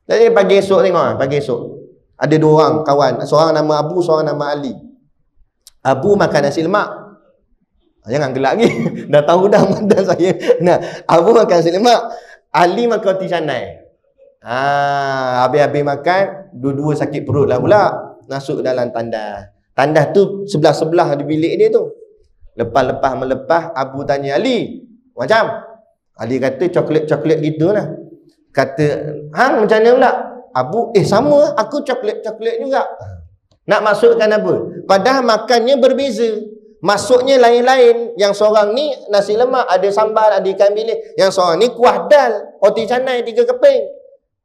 Jadi pagi esok tengok, pagi esok ada 2 orang kawan, seorang nama Abu, seorang nama Ali. Abu makan nasi lemak. Jangan gelak lagi. Dah tahu dah mantan saya. Nah, Abu makan nasi lemak, Ali makan roti canai. Habis-habis makan, dua-dua sakit perut lah pula. Masuk dalam tandas. Tandas tu sebelah-sebelah di bilik dia tu. Lepas-lepas melepah, Abu tanya Ali, Macam dia kata coklat-coklat gitu lah. Kata hang macam mana pula? Abu sama, aku coklat-coklat juga. Nak maksudkan apa? Padahal makannya berbeza, masuknya lain-lain. Yang seorang ni nasi lemak, ada sambal, ada ikan bilis. Yang seorang ni kuah dal, roti canai 3 keping,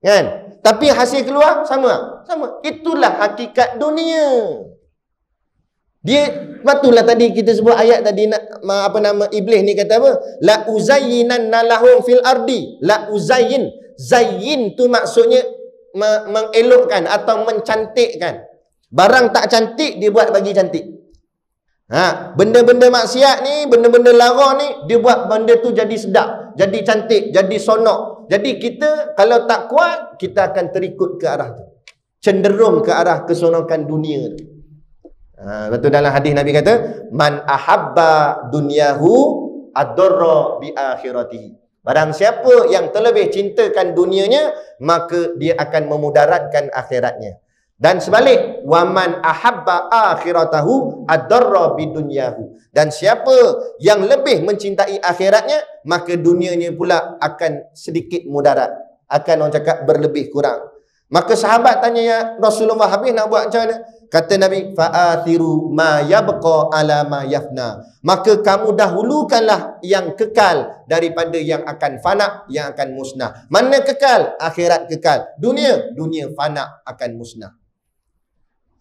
kan? Tapi hasil keluar sama. Itulah hakikat dunia. Dia patulah tadi kita sebut ayat tadi, iblis ni kata apa? La uzayyinanna lahum fil ardi. La uzayyin. Zayyin tu maksudnya mengelokkan atau mencantikkan. Barang tak cantik dia buat bagi cantik. Benda-benda maksiat ni, benda-benda lara ni, dia buat benda tu jadi sedap, jadi cantik, jadi sonok. Jadi kita kalau tak kuat, kita akan terikut ke arah tu, cenderung ke arah kesonokan dunia tu. Betul dalam hadis Nabi kata, man ahabba dunyahu adarra bi akhiratihi. Barang siapa yang terlebih cintakan dunianya, maka dia akan memudaratkan akhiratnya. Dan sebalik, waman ahabba akhiratahu adarra bi dunyahu. Dan siapa yang lebih mencintai akhiratnya, maka dunianya pula akan sedikit mudarat, akan orang cakap berlebih kurang. Maka sahabat tanya, ya Rasulullah, habis nak buat macam mana? Kata Nabi, fa'athiru ma yabqa ala ma yafna. Maka kamu dahulukanlah yang kekal daripada yang akan fana, yang akan musnah. Mana kekal? Akhirat kekal. Dunia fana, akan musnah.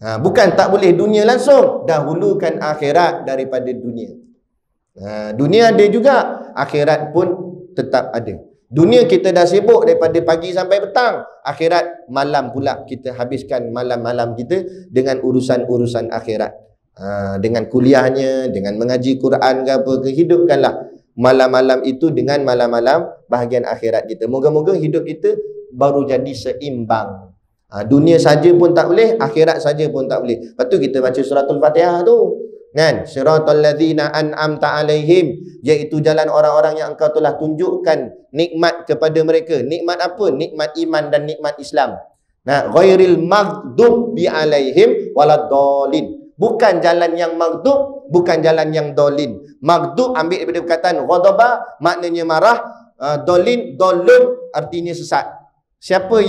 Bukan tak boleh dunia langsung, dahulukan akhirat daripada dunia. Dunia ada juga, akhirat pun tetap ada. Dunia kita dah sibuk daripada pagi sampai petang. Akhirat malam pula kita habiskan malam-malam kita dengan urusan-urusan akhirat. Dengan kuliahnya, dengan mengaji Quran ke apa ke, hidupkanlah malam-malam itu dengan malam-malam bahagian akhirat kita. Moga-moga hidup kita baru jadi seimbang. Dunia saja pun tak boleh, akhirat saja pun tak boleh. Lepas tu kita baca suratul Fatihah tu, kan? Siratal ladzina an'amta alaihim, iaitu jalan orang-orang yang engkau telah tunjukkan nikmat kepada mereka. Nikmat apa? Nikmat iman dan nikmat Islam. Ghairil maghdubi alaihim waladdallin. Bukan jalan yang maghdub, bukan jalan yang dolin. Maghdub ambil daripada perkataan ghadaba, maknanya marah. Dolin artinya sesat. Siapa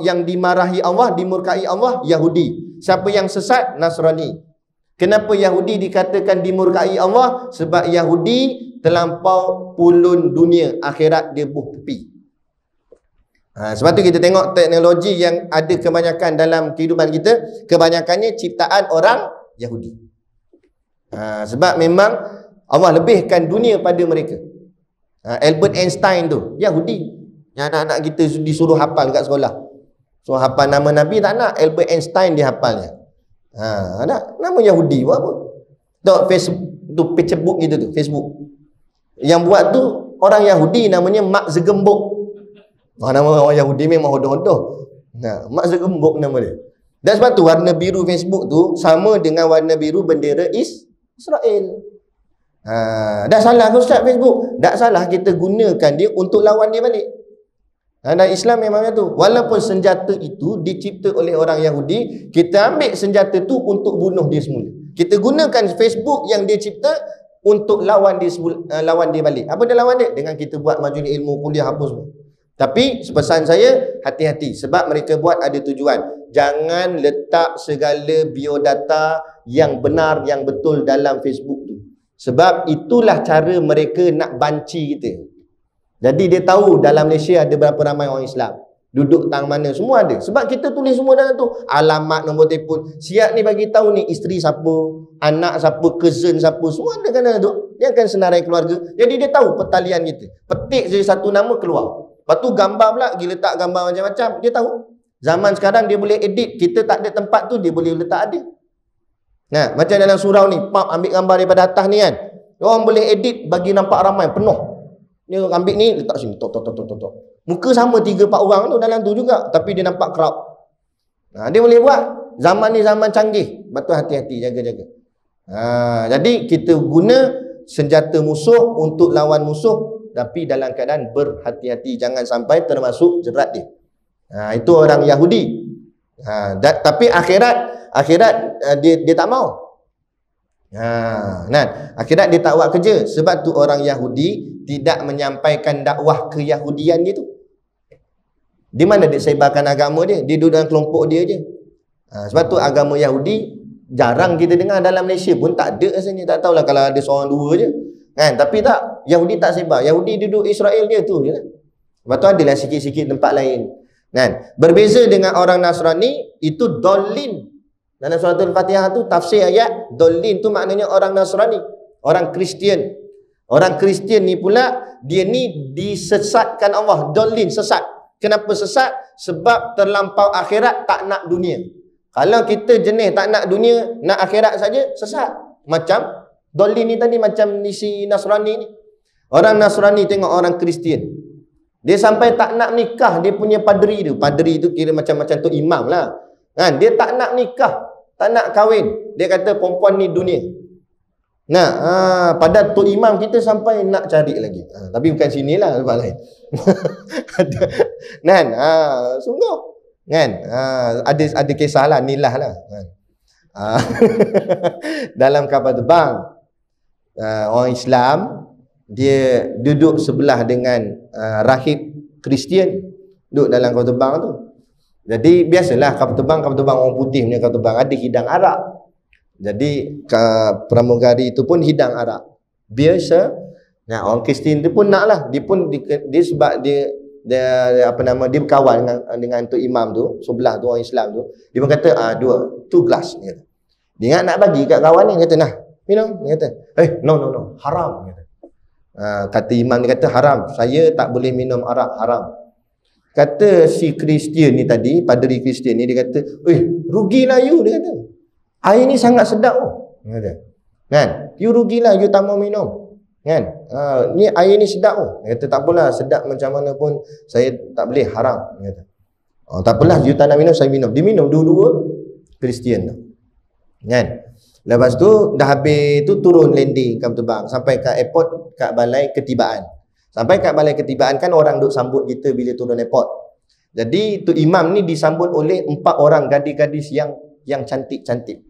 yang dimarahi Allah, dimurkai Allah? Yahudi. Siapa yang sesat? Nasrani. Kenapa Yahudi dikatakan dimurkai Allah? Sebab Yahudi terlampau pulun dunia, akhirat dia buh tepi. Sebab tu kita tengok teknologi yang ada kebanyakan dalam kehidupan kita, kebanyakannya ciptaan orang Yahudi. Sebab memang Allah lebihkan dunia pada mereka. Albert Einstein tu Yahudi. Yang anak-anak kita disuruh hafal kat sekolah, suruh hafal nama Nabi, tak nak. Albert Einstein dia hafalnya. Nama Yahudi buat apa? Facebook gitu tu, Facebook. Yang buat tu orang Yahudi, namanya Mark Zuckerberg. Nama orang Yahudi memang hodoh-hodoh. Mark Zuckerberg nama dia. Dan sebab tu warna biru Facebook tu sama dengan warna biru bendera Israel. Dah salah ke Ustaz Facebook? Tak salah, kita gunakan dia untuk lawan dia balik. Dan Islam memang macam tu. Walaupun senjata itu dicipta oleh orang Yahudi, kita ambil senjata tu untuk bunuh dia semula. Kita gunakan Facebook yang dia cipta untuk lawan dia balik. Apa dia lawan dia? Dengan kita buat majlis ilmu, kuliah, apa semua. Tapi pesan saya, hati-hati. Sebab mereka buat ada tujuan. Jangan letak segala biodata yang benar, yang betul dalam Facebook tu. Sebab itulah cara mereka nak banci kita. Jadi dia tahu dalam Malaysia ada berapa ramai orang Islam, duduk tang mana, semua ada. Sebab kita tulis semua dalam tu. Alamat, nombor telefon. Siap ni bagi tahu ni isteri siapa, anak siapa, cousin siapa, semua ada kan dalam tu. Dia akan senarai keluarga. Jadi dia tahu pertalian kita. Petik saja satu nama keluar. Lepas tu gambar pula, dia letak gambar macam-macam. Dia tahu. Zaman sekarang dia boleh edit. Kita tak ada tempat tu, dia boleh letak ada. Macam dalam surau ni, ambil gambar daripada atas ni kan. Orang boleh edit bagi nampak ramai, penuh. Dia ambil ni, letak sini, tok. Muka sama 3-4 orang tu dalam tu juga, tapi dia nampak crowd. Dia boleh buat. Zaman ni zaman canggih. Betul, hati-hati, jaga-jaga. Jadi kita guna senjata musuh untuk lawan musuh, tapi dalam keadaan berhati-hati, jangan sampai termasuk jerat dia. Itu orang Yahudi. Tapi akhirat dia tak mau. Akhirat dia tak buat kerja. Sebab tu orang Yahudi tidak menyampaikan dakwah keyahudian dia tu. Di mana dia sebarkan agama dia? Dia duduk dalam kelompok dia je. Sebab tu agama Yahudi jarang kita dengar. Dalam Malaysia pun tak ada rasanya. Tak tahulah kalau ada seorang dua je. Tapi tak, Yahudi tak sebar. Yahudi duduk Israel dia tu je. Sebab tu adalah sikit-sikit tempat lain. Berbeza dengan orang Nasrani, itu dolin. Dalam surah Al-Fatihah tu tafsir ayat dolin tu maknanya orang Nasrani, orang Kristian. Orang Kristian ni pula dia ni disesatkan Allah. Dolin, sesat. Kenapa sesat? Sebab terlampau akhirat, tak nak dunia. Kalau kita jenis tak nak dunia, nak akhirat saja, sesat. Macam dolin ni tadi, macam si Nasrani ni. Orang Nasrani tengok orang Kristian, dia sampai tak nak nikah dia punya padri tu. Padri tu kira macam-macam tu imam lah. Dia tak nak nikah, tak nak kahwin. Dia kata perempuan ni dunia. Pada tu imam kita sampai nak cari lagi. Tapi bukan sinilah, tempat lain. Sungguh. Ada kisah lah, nilah lah. Dalam kapal terbang, orang Islam dia duduk sebelah dengan rahib Kristian, duduk dalam kapal terbang tu. Jadi biasalah kapal terbang orang putih punya kapal terbang ada hidang arak. Jadi pramugari itu pun hidang arak. Biasa. Orang Kristian tu pun nak lah. Dia sebab dia dia berkawan dengan tu imam tu, sebelah tu orang Islam tu. Dia pun kata 2 gelas dia kata. Dia nak bagi kat kawan ni, kata nah, minum. Dia kata, no, haram. Dia kata. Kata imam dia kata haram. Saya tak boleh minum arak, haram. Kata si Kristian ni tadi, padri Kristian ni, dia kata, rugilah you, dia kata. Air ni sangat sedap. Dia kata. You rugilah, you tak mau minum. Ni air ni sedap. Dia kata, tak apalah, sedap macam mana pun, saya tak boleh, haram. Dia kata. Tak apalah, you tak nak minum, saya minum. Dia minum dua-dua Kristian tu. Lepas tu, dah habis tu turun landing kapal terbang. Sampai kat airport, kat balai ketibaan. Sampai kat balai ketibaan kan orang duk sambut kita bila turun airport. Jadi tu imam ni disambut oleh 4 orang gadis-gadis yang cantik-cantik.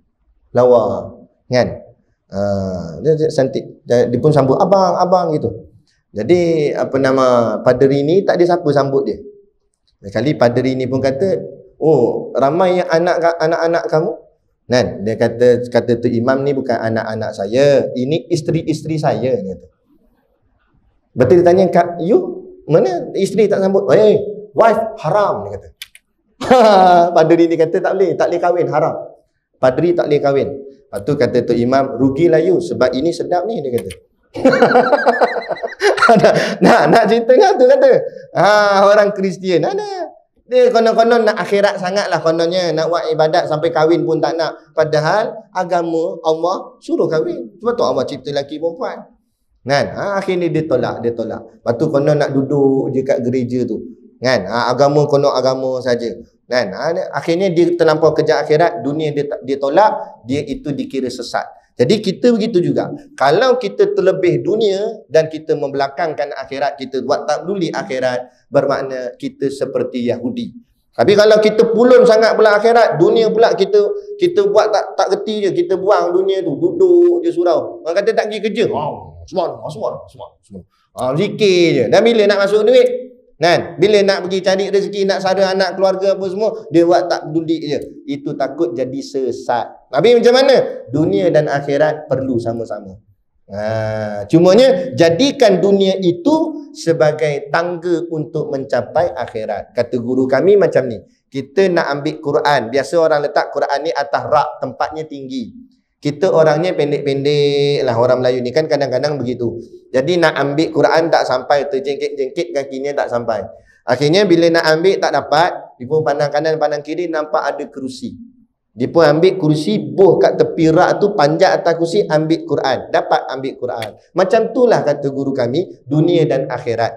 Lawa, dia cantik. Dia pun sambut abang gitu. Jadi padri ni tak ada siapa sambut dia. Sekali padri ni pun kata, ramai yang anak-anak kamu. Dia kata tu imam ni bukan anak-anak saya, ini isteri-isteri saya, dia kata. Betul dia tanya, you mana isteri tak sambut? Wife haram, dia kata. Padri ni kata tak boleh kahwin, haram. Padri tak boleh kahwin. Lepas tu kata tu imam, rugilah you sebab ini sedap ni, dia kata. nak cerita kan tu kata. Orang Kristian dia konon-konon nak akhirat sangat lah kononnya, nak buat ibadat sampai kahwin pun tak nak. Padahal agama Allah suruh kahwin. Sebab tu Allah cipta lelaki perempuan. Akhirnya dia tolak. Lepas tu konon nak duduk je kat gereja tu. Agama konon agama saja. Akhirnya dia terlampau kejar akhirat, dunia dia tolak, dia itu dikira sesat. Jadi kita begitu juga. Kalau kita terlebih dunia dan kita membelakangkan akhirat, kita buat tak peduli akhirat, bermakna kita seperti Yahudi. Tapi kalau kita pulun sangat pula akhirat, dunia pula kita buat tak reti je, kita buang dunia tu, duduk je surau. Orang kata tak pergi kerja. Semua. Zikir je. Dan bila nak masuk duit, bila nak pergi cari rezeki, nak sara anak keluarga apa semua, dia buat tak peduli je. Itu takut jadi sesat. Tapi macam mana? Dunia dan akhirat perlu sama-sama. Cumanya jadikan dunia itu sebagai tangga untuk mencapai akhirat. Kata guru kami macam ni, kita nak ambil Quran, biasa orang letak Quran ni atas rak, tempatnya tinggi. Kita orangnya pendek-pendek lah, orang Melayu ni kan kadang-kadang begitu. Jadi nak ambil Quran tak sampai, terjengkit-jengkit kakinya tak sampai. Akhirnya bila nak ambil tak dapat, dia pun pandang kanan pandang kiri, nampak ada kerusi. Dia pun ambil kerusi, boh kat tepi rak tu, panjat atas kerusi, ambil Quran. Dapat ambil Quran. Macam itulah kata guru kami, dunia dan akhirat.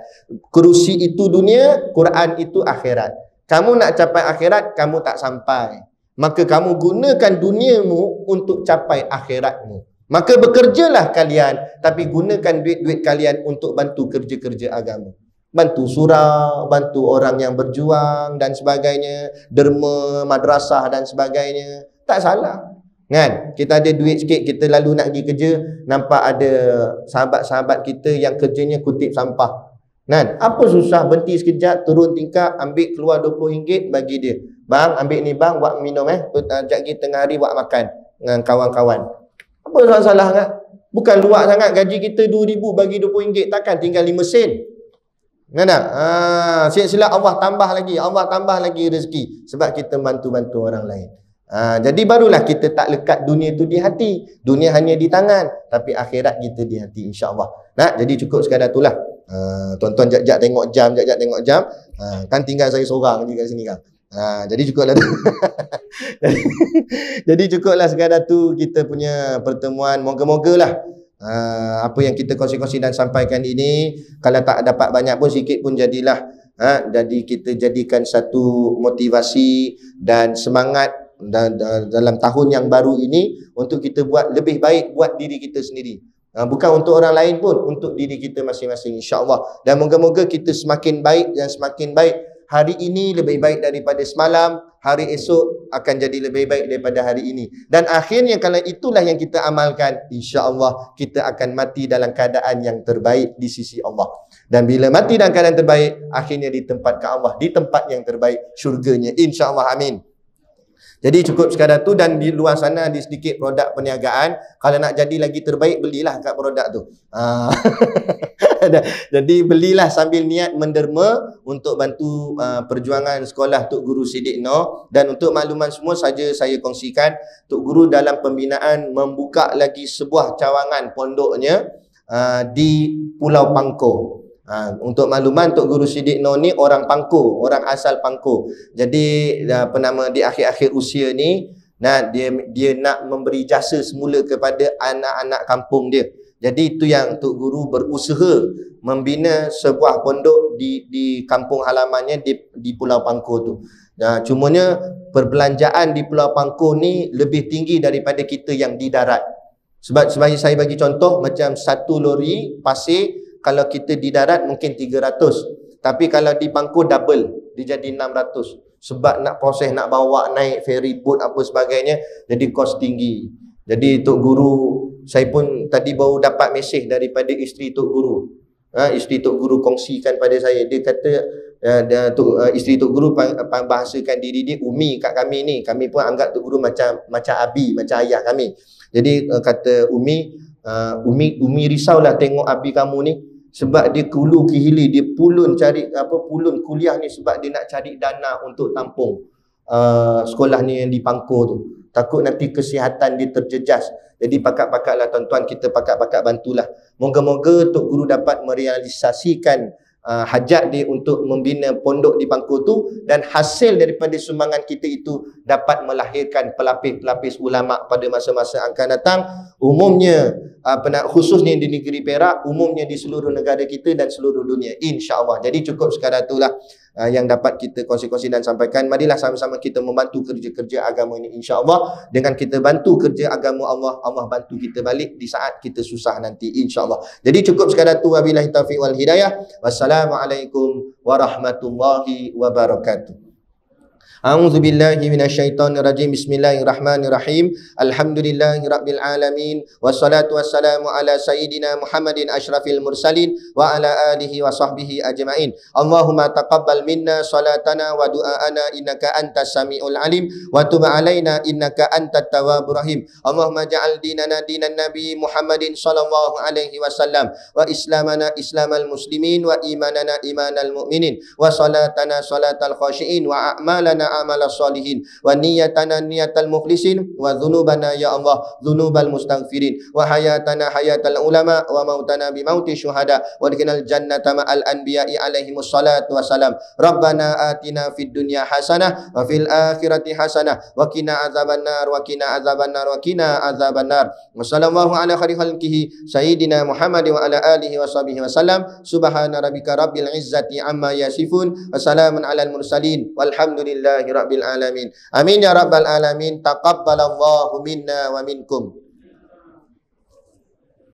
Kerusi itu dunia, Quran itu akhirat. Kamu nak capai akhirat, kamu tak sampai. Maka kamu gunakan duniamu untuk capai akhiratmu. Maka bekerjalah kalian, tapi gunakan duit-duit kalian untuk bantu kerja-kerja agama. Bantu surau, bantu orang yang berjuang dan sebagainya, derma, madrasah dan sebagainya. Tak salah. Kan? Kita ada duit sikit, kita lalu nak pergi kerja, nampak ada sahabat-sahabat kita yang kerjanya kutip sampah. Kan? Apa susah, berhenti sekejap, turun tingkap, ambil keluar RM20 bagi dia. Bang, ambil ni bang, buat minum sekejap lagi tengah hari buat makan dengan kawan-kawan. Apa salah kan? Bukan luar sangat, gaji kita RM2,000 bagi RM20, takkan tinggal 5 sen. Kan tak? Silap Allah tambah lagi rezeki sebab kita bantu-bantu orang lain. Jadi barulah kita tak lekat dunia tu di hati. Dunia hanya di tangan, tapi akhirat kita di hati, insya-Allah. Nah, jadi cukup sekadar itulah. Tuan-tuan jap-jap tengok jam, kan tinggal saya seorang je kat sini kan. Jadi cukuplah tu. Jadi cukuplah sekadar tu kita punya pertemuan. Moga-mogalah apa yang kita kongsi-kongsi dan sampaikan ini, kalau tak dapat banyak pun sikit pun jadilah. Jadi kita jadikan satu motivasi dan semangat dalam tahun yang baru ini untuk kita buat lebih baik buat diri kita sendiri. Bukan untuk orang lain pun, untuk diri kita masing-masing, insya-Allah. Dan moga-moga kita semakin baik dan semakin baik. Hari ini lebih baik daripada semalam, hari esok akan jadi lebih baik daripada hari ini. Dan akhirnya kalau itulah yang kita amalkan, insya-Allah kita akan mati dalam keadaan yang terbaik di sisi Allah. Dan bila mati dalam keadaan terbaik, akhirnya ditempatkan Allah di tempat yang terbaik, syurganya, insya-Allah. Amin. Jadi cukup sekadar tu. Dan di luar sana ada sedikit produk perniagaan. Kalau nak jadi lagi terbaik, belilah kat produk tu. Jadi belilah sambil niat menderma untuk bantu perjuangan sekolah Tok Guru Siddiq Noh. Dan untuk makluman semua saja saya kongsikan, Tok Guru dalam pembinaan membuka lagi sebuah cawangan pondoknya di Pulau Pangkor. Untuk makluman, Tok Guru Siddiq Noh ni orang Pangkor, orang asal Pangkor. Jadi di akhir-akhir usia ni, dia nak memberi jasa semula kepada anak-anak kampung dia. Jadi itu yang Tok Guru berusaha membina sebuah pondok di kampung halamannya di Pulau Pangkor tu. Cumanya perbelanjaan di Pulau Pangkor ni lebih tinggi daripada kita yang di darat. Sebab saya bagi contoh, macam satu lori pasir kalau kita di darat mungkin 300. Tapi kalau di Pangkor double, dia jadi 600. Sebab nak proses, nak bawa naik ferry boat apa sebagainya, jadi kos tinggi. Jadi Tok Guru, saya pun tadi baru dapat mesej daripada isteri Tok Guru. Isteri Tok Guru kongsikan pada saya. Dia kata isteri Tok Guru bahasakan diri dia Umi kat kami ni. Kami pun anggap Tok Guru macam Abi, macam ayah kami. Jadi kata Umi risaulah tengok Abi kamu ni. Sebab dia kulu ke hilir, dia pulun kuliah ni sebab dia nak cari dana untuk tampung sekolah ni yang di Pangkor tu. Takut nanti kesihatan dia terjejas. Jadi pakat-pakatlah tuan-tuan, kita pakat-pakat bantulah. Moga-moga Tok Guru dapat merealisasikan hajat dia untuk membina pondok di Pangkor tu, dan hasil daripada sumbangan kita itu dapat melahirkan pelapis-pelapis ulama pada masa-masa akan datang, umumnya khususnya di negeri Perak, umumnya di seluruh negara kita dan seluruh dunia, insya-Allah. Jadi cukup sekadar itulah yang dapat kita kongsi-kongsi dan sampaikan. Marilah sama-sama kita membantu kerja-kerja agama ini, insya-Allah. Dengan kita bantu kerja agama Allah, Allah bantu kita balik di saat kita susah nanti, insya-Allah. Jadi cukup sekadar itu. Wabillahi taufiq wal hidayah. Wassalamualaikum warahmatullahi wabarakatuh. A'udzu billahi minasyaitonir rajim. Bismillahirrahmanirrahim. Alhamdulillahirabbil alamin. Wassalatu wassalamu ala sayyidina Muhammadin asyrafil mursalin wa ala alihi wa sahbihi ajmain. Allahumma taqabbal minna salatana wa du'aana innaka antas samiul alim wa tub alaina innaka antat tawwabur rahim. Allahumma ja'al dinana dinan nabi Muhammadin sallallahu alaihi wasallam wa islamana islamal muslimin wa imanana imanal mu'minin wa salatana salatal khashiin wa a'malana amal salihin wa niyatana niyatal mukhlisin wa dhunubana ya Allah dhunubal mustaghfirin wa hayatana hayatal ulama wa mautana bi mauti syuhada wa adkhilnal jannata ma'al anbiya'i alaihimus salatu wassalam. Rabbana atina fid dunya hasanah wa fil akhirati hasanah wa qina azabannar wa qina azabannar wa qina azabannar. Wa sallallahu ala khairi khalqihi sayyidina Muhammad wa ala alihi wa sahbihi wasallam. Subhana rabbika rabbil izzati amma yasifun wa salamun alal mursalin walhamdulillah Rabbil alamin. Amin ya rabbal alamin. Taqabbalallahu minna wa minkum.